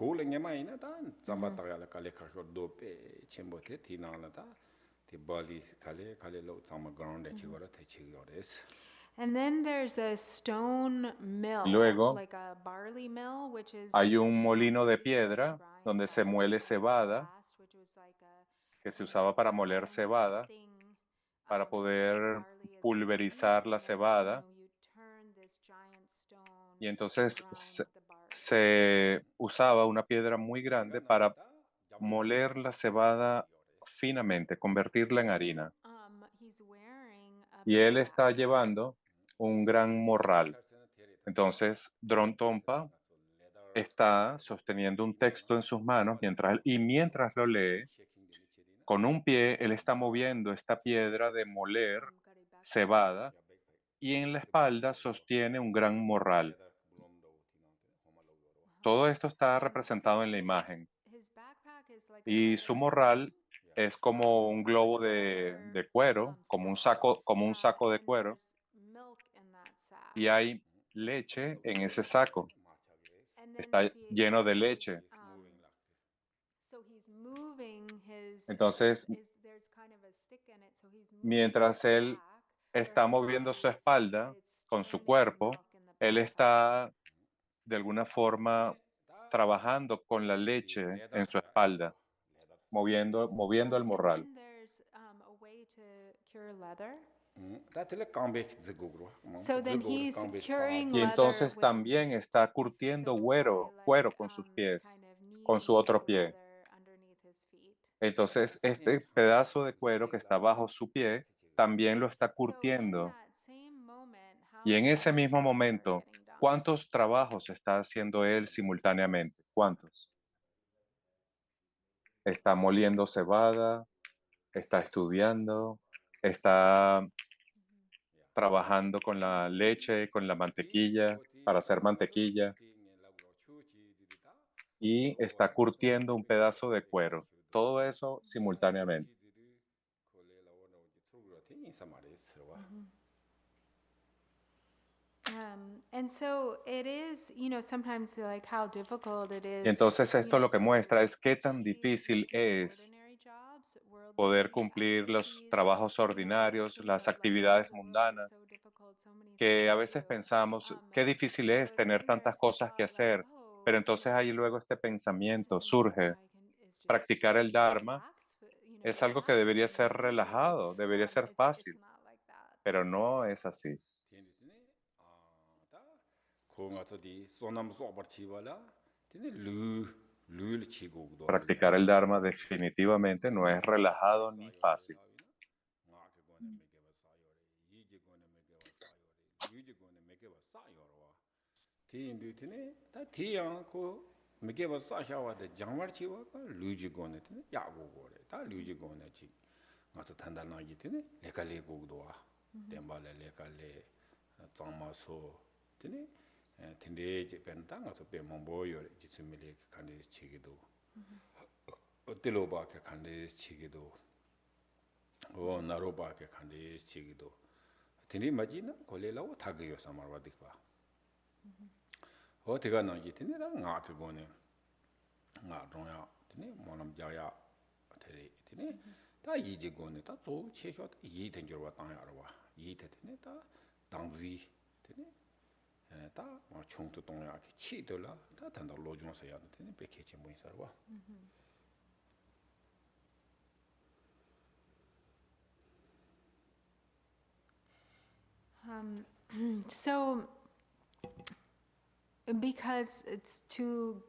and then there's a stone mill, Luego, like a barley mill, which is hay un molino de used to piedra grind donde se barley muele in the cebada past, which was like que se usaba para moler cebada, para poder pulverizar la cebada. Y entonces se usaba una piedra muy grande para moler la cebada finamente, convertirla en harina. Y él está llevando un gran morral. Entonces, Dron Tompa está sosteniendo un texto en sus manos mientras lo lee, con un pie, él está moviendo esta piedra de moler cebada y en la espalda sostiene un gran morral. Todo esto está representado en la imagen. Y su morral es como un globo de cuero, como un saco de cuero, y hay leche en ese saco. Está lleno de leche. Entonces, mientras él está moviendo su espalda con su cuerpo, él está de alguna forma trabajando con la leche en su espalda, moviendo el morral. So then he's curing Y leather entonces with his también feet. está curtiendo So cuero con sus pies, kind of con su kneading the otro pie. leather underneath his feet. Entonces, este pedazo de cuero que está bajo su pie también lo está So in curtiendo. that same moment, how Y en ese many mismo jobs are momento, getting done? ¿cuántos trabajos está haciendo él simultáneamente? ¿Cuántos? Está moliendo cebada, está estudiando, está trabajando con la leche, con la mantequilla, para hacer mantequilla, y está curtiendo un pedazo de cuero. Todo eso simultáneamente. And so it is, sometimes like how difficult it Y is, entonces esto lo que muestra es qué tan difícil es ordinary jobs, poder worldly cumplir los activities, trabajos like ordinarios, las like going actividades to work is mundanas, so difficult, so many things que a to veces do. pensamos, qué difícil es But tener then tantas there's the cosas que thought like, hacer, pero entonces ahí luego este pensamiento practicing surge. dharma is just Practicar el Dharma relax, es algo que relaxing debería and ser easy. relajado, debería ser It's fácil, not like that. pero no es así. Practicar el Dharma definitivamente no es relajado ni fácil. So, because it's to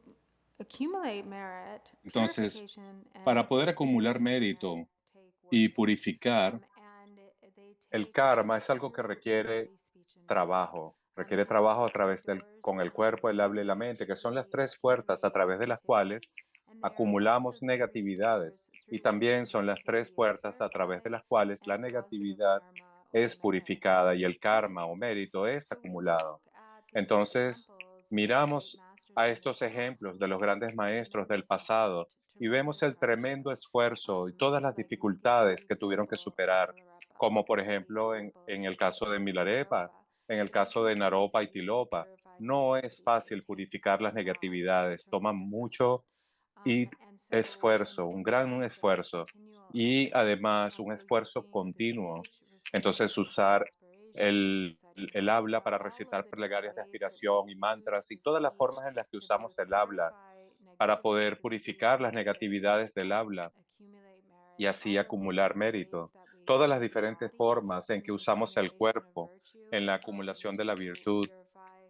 accumulate merit, Entonces, purification para and poder acumular mérito enrichment take y work. purificar, And they el take karma es algo que through requiere body, speech, and mind. trabajo. Requiere And so trabajo the a three través doors con el cuerpo, el habla y la through mente, que which son las we tres puertas a accumulate través de las negativity. cuales And they are also acumulamos the three negatividades. doors Y through which también son las tres negativity is puertas a través de purified las cuales la and positive negatividad karma or es merit purificada y is el karma o accumulated. mérito es So we acumulado. look at the Entonces, examples of the great miramos masters a in the estos past, ejemplos and de we los see grandes maestros del tremendous pasado effort, y vemos tremendous el hardship. tremendo esfuerzo y todas las Like dificultades que tuvieron que example of superar, Milarepa, como por or the ejemplo example of en el caso de Milarepa, Naropa. en el It caso de isn't Naropa y easy to Tilopa. purify No es negativities. fácil It takes purificar las a lot of negatividades, toma tremendous mucho effort. And so esfuerzo, un it gran becomes then a esfuerzo continual y effort. además un So esfuerzo using the continuo. speech, reciting Entonces mantras of usar inspiration, reciting el habla mantra, para all of recitar the different plegarias de ways that we aspiración y use mantras y the todas las speech formas en las que to both usamos el habla purify para poder negativities of speech purificar las and negatividades del habla accumulate y así acumular mérito. Todas las diferentes formas en que usamos el cuerpo en la acumulación de la virtud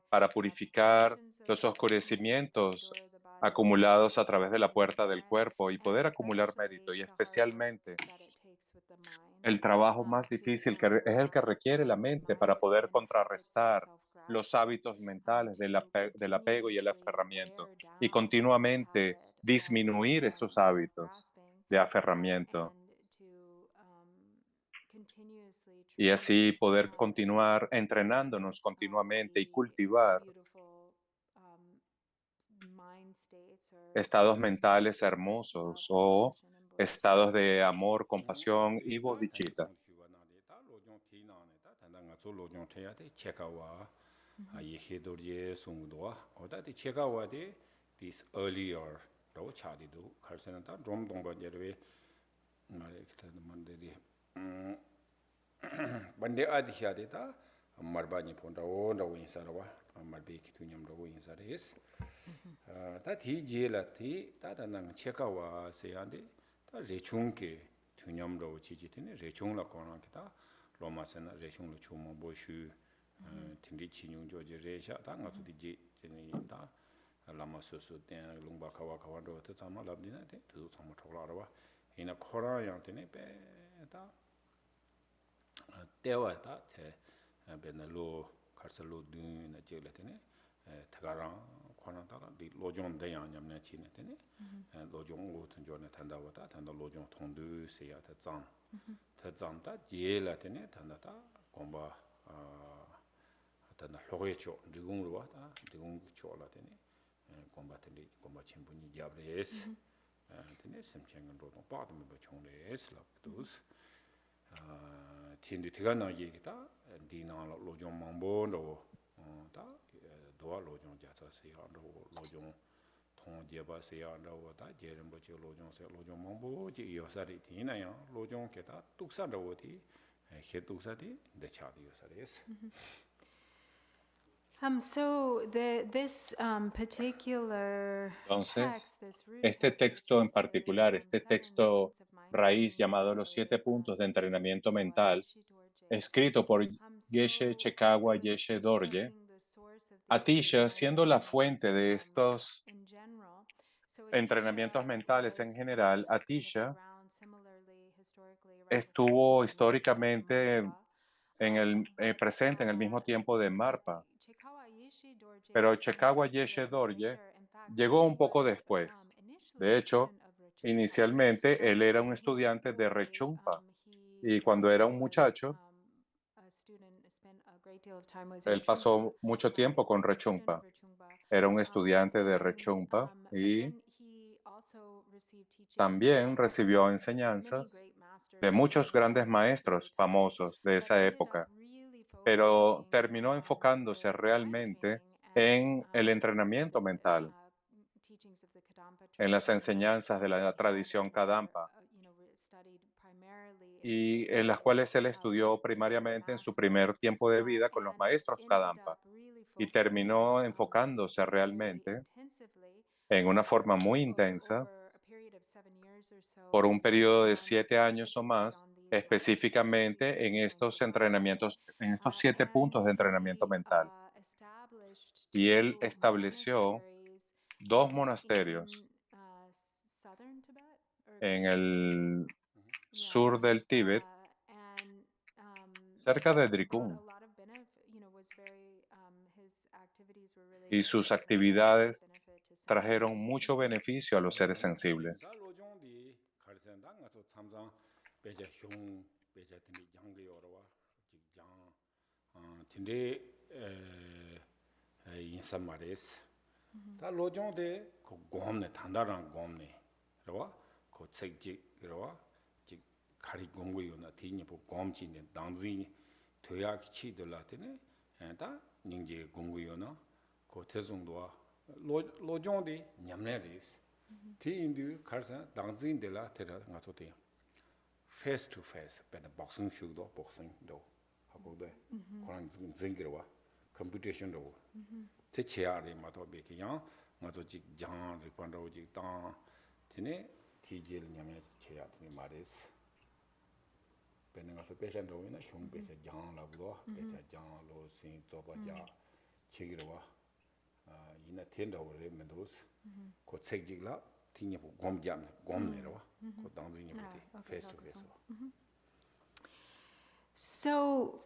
para purificar los oscurecimientos acumulados a través de la puerta del cuerpo y poder acumular mérito, y especialmente el trabajo más difícil es el que requiere la mente para poder contrarrestar los hábitos mentales del apego y el aferramiento y continuamente disminuir esos hábitos de aferramiento y así poder continuar entrenándonos continuamente y cultivar estados mentales hermosos o estados de amor, compasión y bodhicitta. This earlier do chadi do karsena ta drom dongba jerwe mare kita mande di bande adi hyade ta marbani ponda onda wo insarwa marbe kitunyam do insares ta ti jela ti ta nang chekawa seyande ta rechungke tunyam do chiji tine rechungla kona kita lomasena rechunglo chumo boshu tindi chinyung joje resha ta ngasu di ji tini ta lama susu ten lungba kawa kawa do te tsama labdina te tu tsama thokla rawa ina khora yang tene pe ta tewa ta te be na lo karsa lo dun na je le tene tagarang khona ta di lojong de yang nyam na chi ne tene lojong go tun jo ne tanda wa ta tanda lojong thong du se ya ta tsam ta je la tene tanda ta komba ta na loge cho digung ro ta digung cho la tene combattere comba chimpuni diabres tene semchengan ro no pa me bachongles la tus tindi tiga na ye ta dina lo jong mambo ro ta doa lo jong jasa se ya ro lo jong thong je ba se ya ro ta jerem bo che lo jong mambo ji yo sa ri tina ya lo jong ke ta tuksa ro ti he tuksa ti de cha di yo sa res. This particular Entonces, text, this root este text, texto en which is the particular, remaining este 7 texto points of raíz mindfulness, llamado Los 7 puntos de entrenamiento mental, escrito por Geshe Chekawa Yeshe it's Dorje, showing the source of these Atisha, siendo la mindfulness fuente de estos in general. So entrenamientos Atisha mentales en was general, kind of Atisha around similarly, historically, around the same estuvo time as históricamente Marpa. presente en el mismo tiempo de Marpa, Chikawa Yishi pero Dorje Chekawa did it Yeshe a bit Dorje later. In fact, llegó he un poco was después. initially De a hecho, student of Rechungpa. inicialmente él So era un when he was a estudiante de boy, Rechungpa he y cuando era un was muchacho, a student, spent a great deal of time with él Rechungpa. pasó mucho He tiempo con was a student of Rechungpa. Rechungpa. Era un estudiante de And Rechungpa but y then he also received teachings también from recibió many enseñanzas great de masters, many muchos great grandes teachers from the maestros time, famosos de but esa ended up época, really pero focusing terminó on enfocándose the mind realmente training en el and entrenamiento the mental, teachings of the Kadampa en las tradition enseñanzas de la tradición were Kadampa, studied primarily in his y en early las years cuales él with estudió Kadampa primariamente en su primer masters, tiempo de vida con los and maestros ended Kadampa, up really y focusing terminó enfocándose very realmente intensively en una forma muy intensa over a period of 7 years or por so un periodo de on 7 años o specifically más, on these mindfulness, these específicamente 7 en points estos of mindfulness. entrenamientos, en estos 7 And puntos de entrenamiento he mental. established Y él 2 estableció monasteries 2 monasterios in southern Tibet, or en kind of, el yeah, sur del Tíbet, and cerca de brought a Drikung, lot of benefit, was very, his activities were really y sus extensive and brought a lot of actividades benefit to sentient trajeron mucho beings. beneficio a los seres sensibles. 다 로종데 그 곰네 단다랑 곰네 그러와 그 책지 그러와 지 가리 공부요나 뒤니 보 곰치네 당지 토야기 치들라테네 다 닝제 공부요나 그 대송도와 로종데 냠네리스 뒤인도 갈사 당지인데라 테라 가서대 face to face 베나 복싱 슈도 복싱도 하고도 그런 징기로와 컴퓨테이션도 대체하리 마도 베기야 맞아 직 장을 관도 직당 티네 티질 냐면 제야트니 말이스 베능아서 배션도이나 흉 배션 장라부도 배자 장로 신 조바자 치기로와 이나 텐다오레 멘도스 고 책직라 티니 곰잠 곰네로와 고 당진이 보디 페이스 투 페이스. So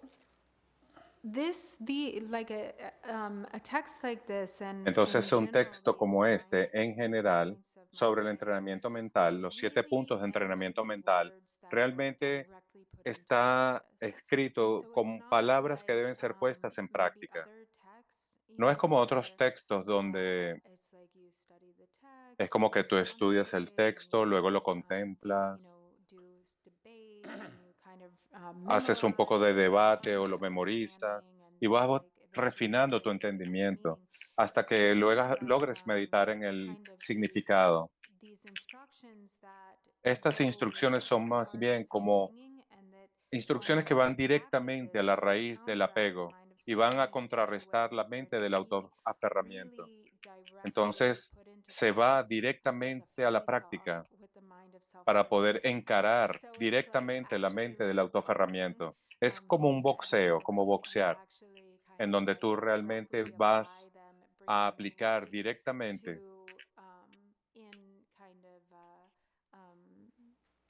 a text like this and Entonces, in un texto general, como these este, en 7 general, points of sobre el mindfulness entrenamiento mental, los 7 really puntos de meant to entrenamiento be mental, words that were realmente directly put into está practice. escrito So it's con not palabras que like deben ser puestas en maybe práctica. other texts, No es como otros where textos donde it's like you study the es text, como que you tú estudias el contemplate, and texto, luego lo you contemplas, do debate, and you kind of haces un poco de memorize and debate hone o your lo memorizas understanding, and y then vas eventually you refinando tu get to the entendimiento meaning. hasta It's que really luego like logres meditar en el kind of significado. these instructions that Estas go instrucciones with the son más bien core como self-clinging, and that instrucciones que when van one directamente a practices, la they can raíz del counteract the apego mind of y van a self-clinging in such a contrarrestar way la for it mente to del be autoaferramiento. really directly Entonces, put into se va practice. It's like a directamente a la face-off práctica with the mind of para poder self-clinging. encarar So it's like directamente la actually mente del repulsing autoaferramiento. Es como what un said, boxeo, como like you boxear, actually kind en of donde like tú realmente directly apply vas them, a bring them aplicar right directamente. to in kind of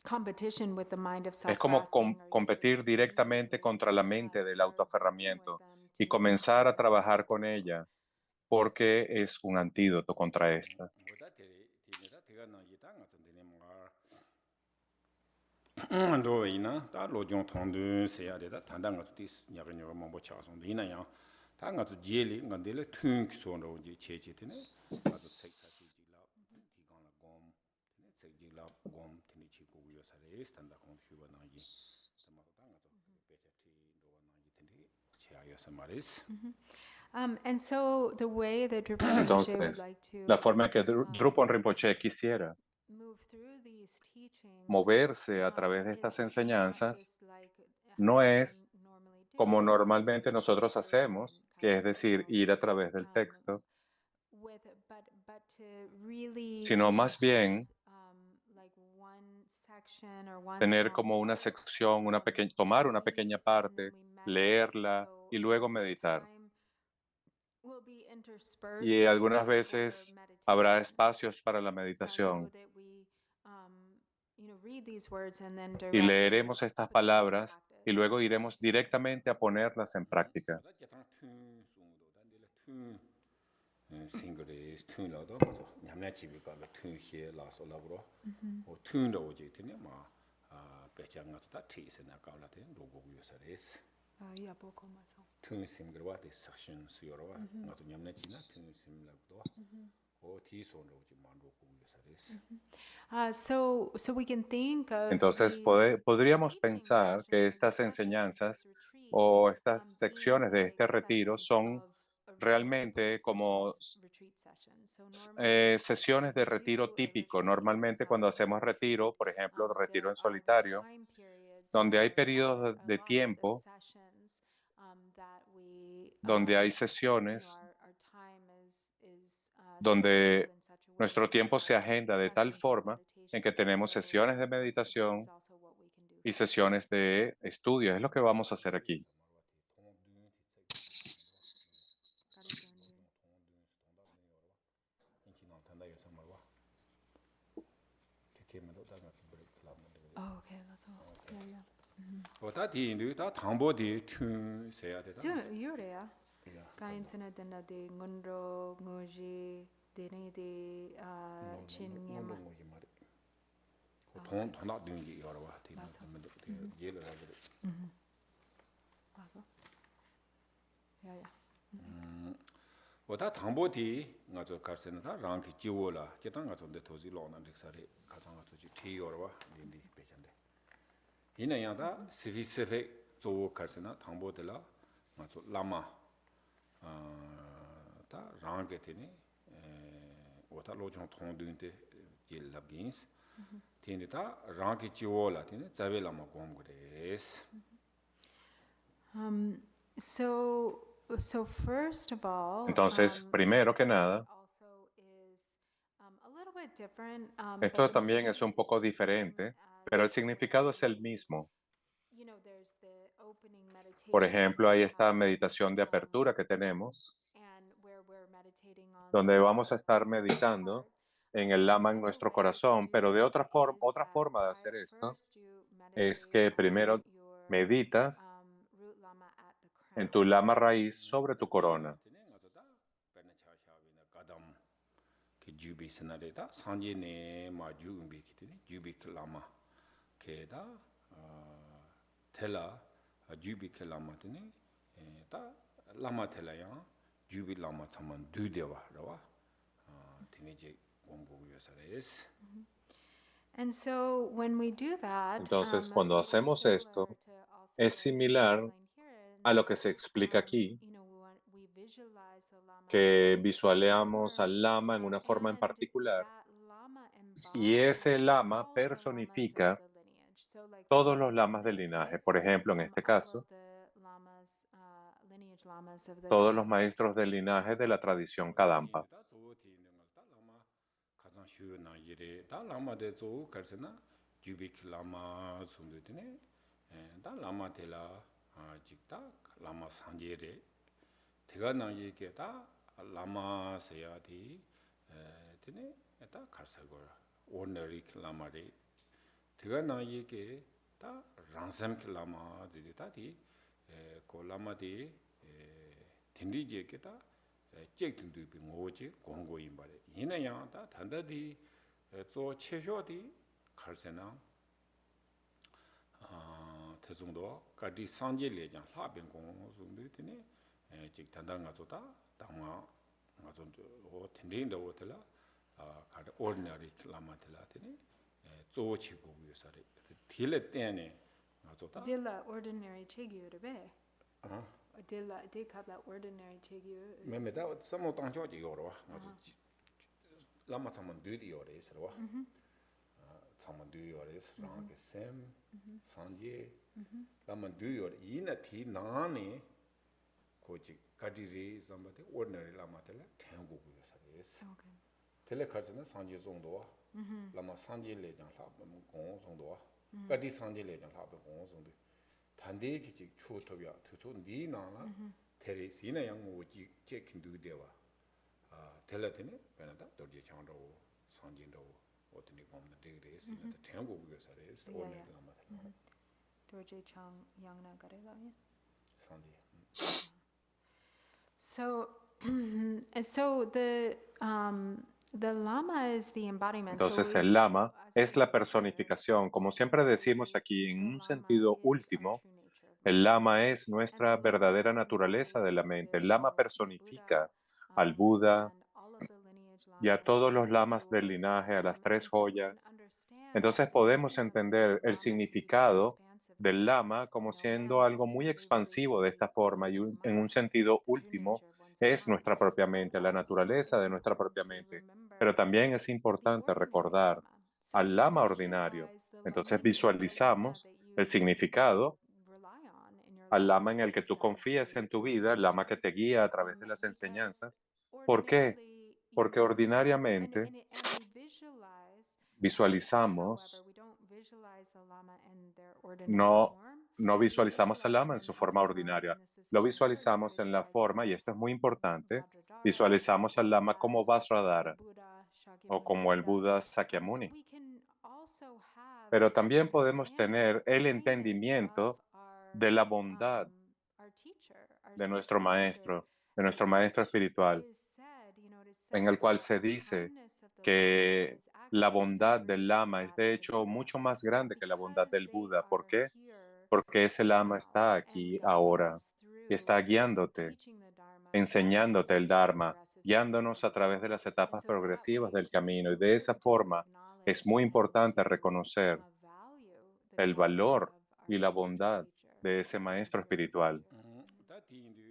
competition with the mind of Es como self-grasping, or you sort competir of directamente immediately contra la mente del start working with autoaferramiento them y to comenzar a resist trabajar it. con ella, porque es un antídoto contra esta. 뭐다 티니다 티가 나기다 같은 데네 뭔가 로이나 다 로종 통도 세야 되다 단단 것도 야근여가 뭐 차송도 이나야 다 같은 제리 간데레 퉁 소로 이제 체체되네 아주 책사지라 디간라 곰 네 책지라 곰 티니 치고 요사레 스탄다 콘큐바 나기 담아도 다 같은 베체티 로가 나기 텐데 체아여서 말이스 And so the way that Drupal Rinpoche would Entonces, like la to forma en que Drupal Rinpoche quisiera move through these teachings moverse a través de estas is not enseñanzas just like no how we es normally do como it, just like normalmente reading nosotros through and hacemos, kind que es of decir, ir a través del texto, but to really sino más have bien like one section or one tener small como una part sección, tomar una pequeña read, and then parte, we meditate. leerla So y luego some meditar. time will be Y interspersed algunas for veces habrá meditation, espacios para la so meditación that we read these words and then y directly leeremos estas put them into palabras y practice. luego iremos directamente a ponerlas en práctica. 뭐다 제당 퉁 송도 단데레 퉁 싱글레스 퉁라도 맞아 냠냐 집이가 퉁히에 라솔라브로 어 퉁도 오지 되네 마 배짱가서 티스나 가라데 로고 요사레스 Yeah, 보고 맞아. 퉁 싱글와 데 섹션 수요로와 맞아 냠냐 지나 퉁 싱글라도 어 티손도 오지 만로고 요사레스 So we can think of Entonces, these podríamos teaching pensar sessions que or these estas sessions of this enseñanzas retreat o estas being secciones de like este retiro sessions son of a typical realmente como retreat session. So normally, sesiones if de we retiro do a típico. retreat like a Normalmente cuando solitary hacemos retreat, retiro, por ejemplo, retiro there en are the solitario, time periods donde hay are periodos a de lot of the tiempo, sessions that we donde hay sesiones, our time is scheduled donde in such a way nuestro tiempo se are agenda de tal sessions of forma en que meditation. tenemos So sesiones de this is meditación also what we can do y here. sesiones de estudio. Es lo que vamos a hacer aquí. Oh, okay, that's all. Yeah. 어다 디인도 다 당보디 퉁 세야 되다 Yurea. Kain sena dena de ngonro ngoji dene de chinyama. 뭐지 말이 돈 돈다 등기 여러 와 되는 예를 가지고 맞아. 야야. 어다 당보디 가서 갈세는 다 랑기 지워라 계단 가서 데 도지 로나 릭사리 가장 가서 지 티여러 와 린디 배잔데 이나야다 스피시픽 조 갈세나 당보들라 맞죠 라마 다 랑게 되니 어다 로종 통드인데 질랍긴스 티니다 랑기 지워라 티네 자벨라마 곰그레스 So first of all, Entonces, primero que this nada, also is a little bit bit different, Esto but the también meaning es un is poco the same diferente, as pero el significado es el when, mismo. there's the opening Por meditation, ejemplo, hay esta meditación de apertura que tenemos, and where we're meditating on donde vamos a the estar Lama in our meditando heart. en But el Lama en another nuestro way to corazón, do pero de this is otra that forma de hacer esto first you es meditate que on primero your meditas root Lama at the en crown. tu Lama raíz sobre tu corona. Kadam ke jubi senare da sanje ne ma jugumbi kitini jubi lama ke da tela jubi lama tini da lama tela ya jubi lama chaman du dewa rawa tini je gombo yosares. And so when we do that, Entonces, cuando it is hacemos similar esto, to also es what is similar explained here in a lo que that, se explica aquí, we visualize the Lama in a que particular visualizamos form, al Lama en una forma en and particular, that Lama y ese embodies Lama all of the Lamas of personifica the lineage. So, like for todos los instance, in Lamas del this linaje. case, Por ejemplo, en este all of caso, the Lamas, lineage Lamas of the todos los Kadampa maestros del tradition. linaje de la tradición Kadampa. shu na yire da lama de zo karsena jubik lama sundu tene da lama tela jikta lama sanje re tega na ye ke da lama seya di tene da karsa go ordinary lama re tega na ye ke da ransam lama de da di ko lama di tinri je ke da jek tung du bi ngo je gong go yin ba re yin na yang da dan da di zo che hyo di kar se na te zong do ka di sang je le jang la ben gong zong du ti ne jek dan da nga zo da dang ma nga zo o tin rin da wo te la ka de ordinary la ma te la ti ne zo chi go yu sa re ti le te ne nga zo da Dilla ordinary chigyu rebe. Dilla de kabla ordinary chigyu. me me da samo tang jo ji yo ro nga zo lama chaman du di yo re sa ro chaman du yo re rang ke sem sanje lama du yo re ina ti na ne ko ji ka di re zamba de ordinary lama te la thang go gu sa re Okay. tele khar na sanje zong do wa lama sanje le jang la gong zong do wa ka di sanje le jang la ba gong zong de dan de ki ji chu to ya tu chu ni na la tere si na yang wo ji che kin du de wa tele te ne ba na da do ji chang do sanje do o te ni gom na de re si na thang go gu sa re Yeah, ordinary yeah. lama te Dorje Chang Yang na gare la yin. sanje So, so the Lama is the embodiment. So Entonces, we, el Lama as we es la noticed here, personificación. Como siempre decimos ultimately, aquí, en the un Lama sentido is our último, true nature of el mind. Lama es And the nuestra Lama verdadera naturaleza de la embodies mente. El Lama the Buddha personifica al Buda and all of the lineage y a Lamas, todos the los three lamas del jewels. linaje, a las tres And so we can joyas. Entonces understand the podemos meaning of the entender el Lama to be very significado del expansive, Lama como siendo algo muy ultimately really to expansivo de esta be forma one's y own en un mind, sentido the true último nature of one's own es mind. nuestra propia But mente, la also naturaleza it's de nuestra important propia to mente. Pero remember también es the importante ordinary recordar Lama. So al we Lama ordinario. visualize the Entonces lineage of the Lama visualizamos that el you significado rely on in your al life, Lama en el que tú guides confías you en tu through the vida, el Lama que te teachings. guía a través de las Because enseñanzas. ¿Por qué? ordinarily, Porque ordinariamente and we visualize, however, visualizamos, we don't visualize the Lama in their ordinary no, form. no We visualizamos al visualize Lama en them su in the forma form, ordinaria, and this is lo very important to visualizamos en la visualize forma, y as esto es muy importante, Vajradhara visualizamos al or Lama como as the Vajradhara Buddha, o Shakyamuni como el Buddha. Buda But Sakyamuni. we can also have Pero an también podemos understanding of tener the el kindness of entendimiento de la bondad our teacher, our de nuestro spiritual teacher, maestro, de in nuestro maestro which espiritual, it is en said el cual that se the dice kindness of the Lama que is la actually bondad del greater than Lama es that de of the hecho Buddha. mucho más But grande que la bondad because del they Buda. ¿Por are qué? here Porque ese Lama now está and aquí guiding ahora us y through está guiándote, teaching the Dharma, guiding enseñándote us el through the Dharma, progressive stages guiándonos of a the través de Dharma. las And etapas so that progresivas way, del to be camino. Y de able esa to forma es acknowledge muy and importante to reconocer value the el kindness valor of y our la spiritual bondad teacher, de ese our maestro spiritual espiritual. teacher. 다 디인도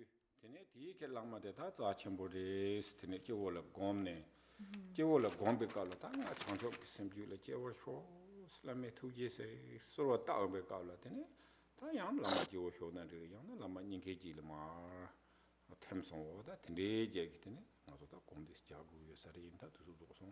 테네 디게 랑마 데다 자침보레스 테네 제월라 곰네 제월라 곰베 깔라 다냐 창조 기심주라 제월 쇼 슬라메 투제세 소로 따오베 깔라 테네 다양 랑마 제월 쇼나데 양나 랑마 닝케지르마 템송오다 테네 제기 테네 나서다 곰디스 자구 요사리인다 두두고송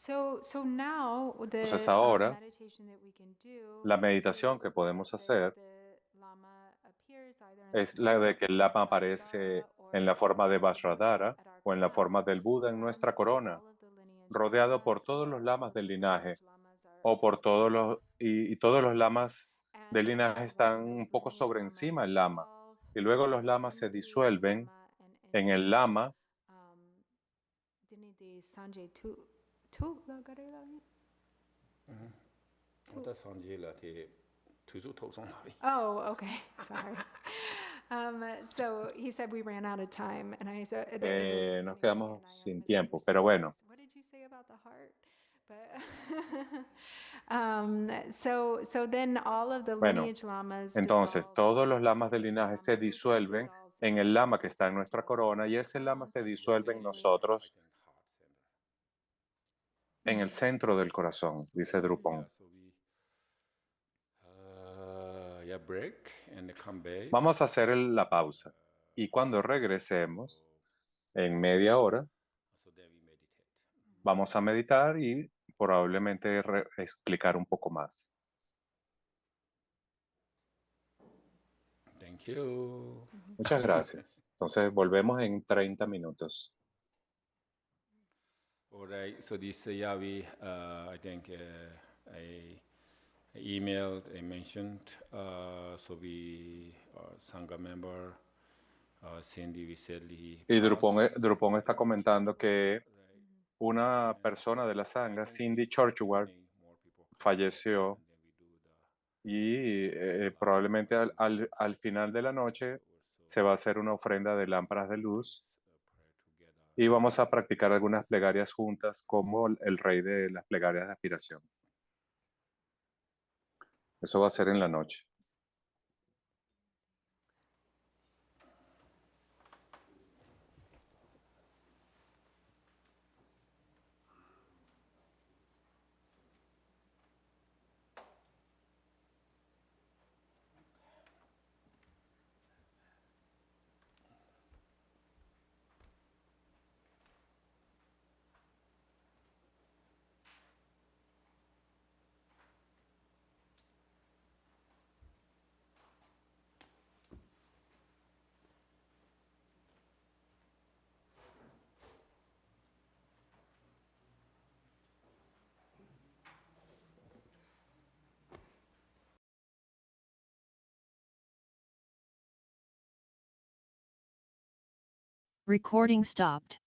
So now Entonces the ahora, meditation that we can do la meditación is que podemos that hacer the Lama appears either in the es la de form que el of Lama aparece Vajradhara en la or forma de of Buddha Vajradhara at our o en la corona, forma del Buda en nuestra surrounded by corona, all of the lineage rodeado por lamas, todos where los all lamas of del the linaje lineage lamas o por todos above. y todos los lamas del And linaje están when un those poco lineage sobre lamas encima del lama dissolve, y luego they los go lamas se into the disuelven lama and en el into lama. um, Dinidi Sanjay Tu Lagarela. 어떤 선지라티 투수 독성하리. Oh, okay. Sorry. So he said we ran out of time, and I said that it was Nos anyway, quedamos and I sin tiempo, misunderstood pero bueno, this. What did you say about the heart? But so then all of the bueno, lineage lamas entonces dissolve todos los lamas del into the linaje se lama that disuelven dissolves en into el lama que us, está en nuestra us. corona y ese lama se disuelve en The nosotros I think heart center. en el centro del corazón, dice Drupon. Yeah, so we yeah, break and come back. Vamos a hacer la pausa y cuando regresemos en media hora So then we meditate. vamos a meditar y probablemente explicar un poco más. Thank you. Muchas gracias. Entonces volvemos en 30 minutos. All right. So this, yeah, we, I think, I emailed, I mentioned, so we, Sangha member, Cindy recently Y passed. Drupon está comentando que Right. una persona de la I Sangha, think Cindy she's Churchward, wanting more people come, falleció and then we do the y probablemente al final de la noche se va a hacer una ofrenda de lámparas de luz prayer together. y vamos a practicar algunas plegarias juntas como el rey de las plegarias de aspiración. Eso va a ser en la noche. Recording stopped.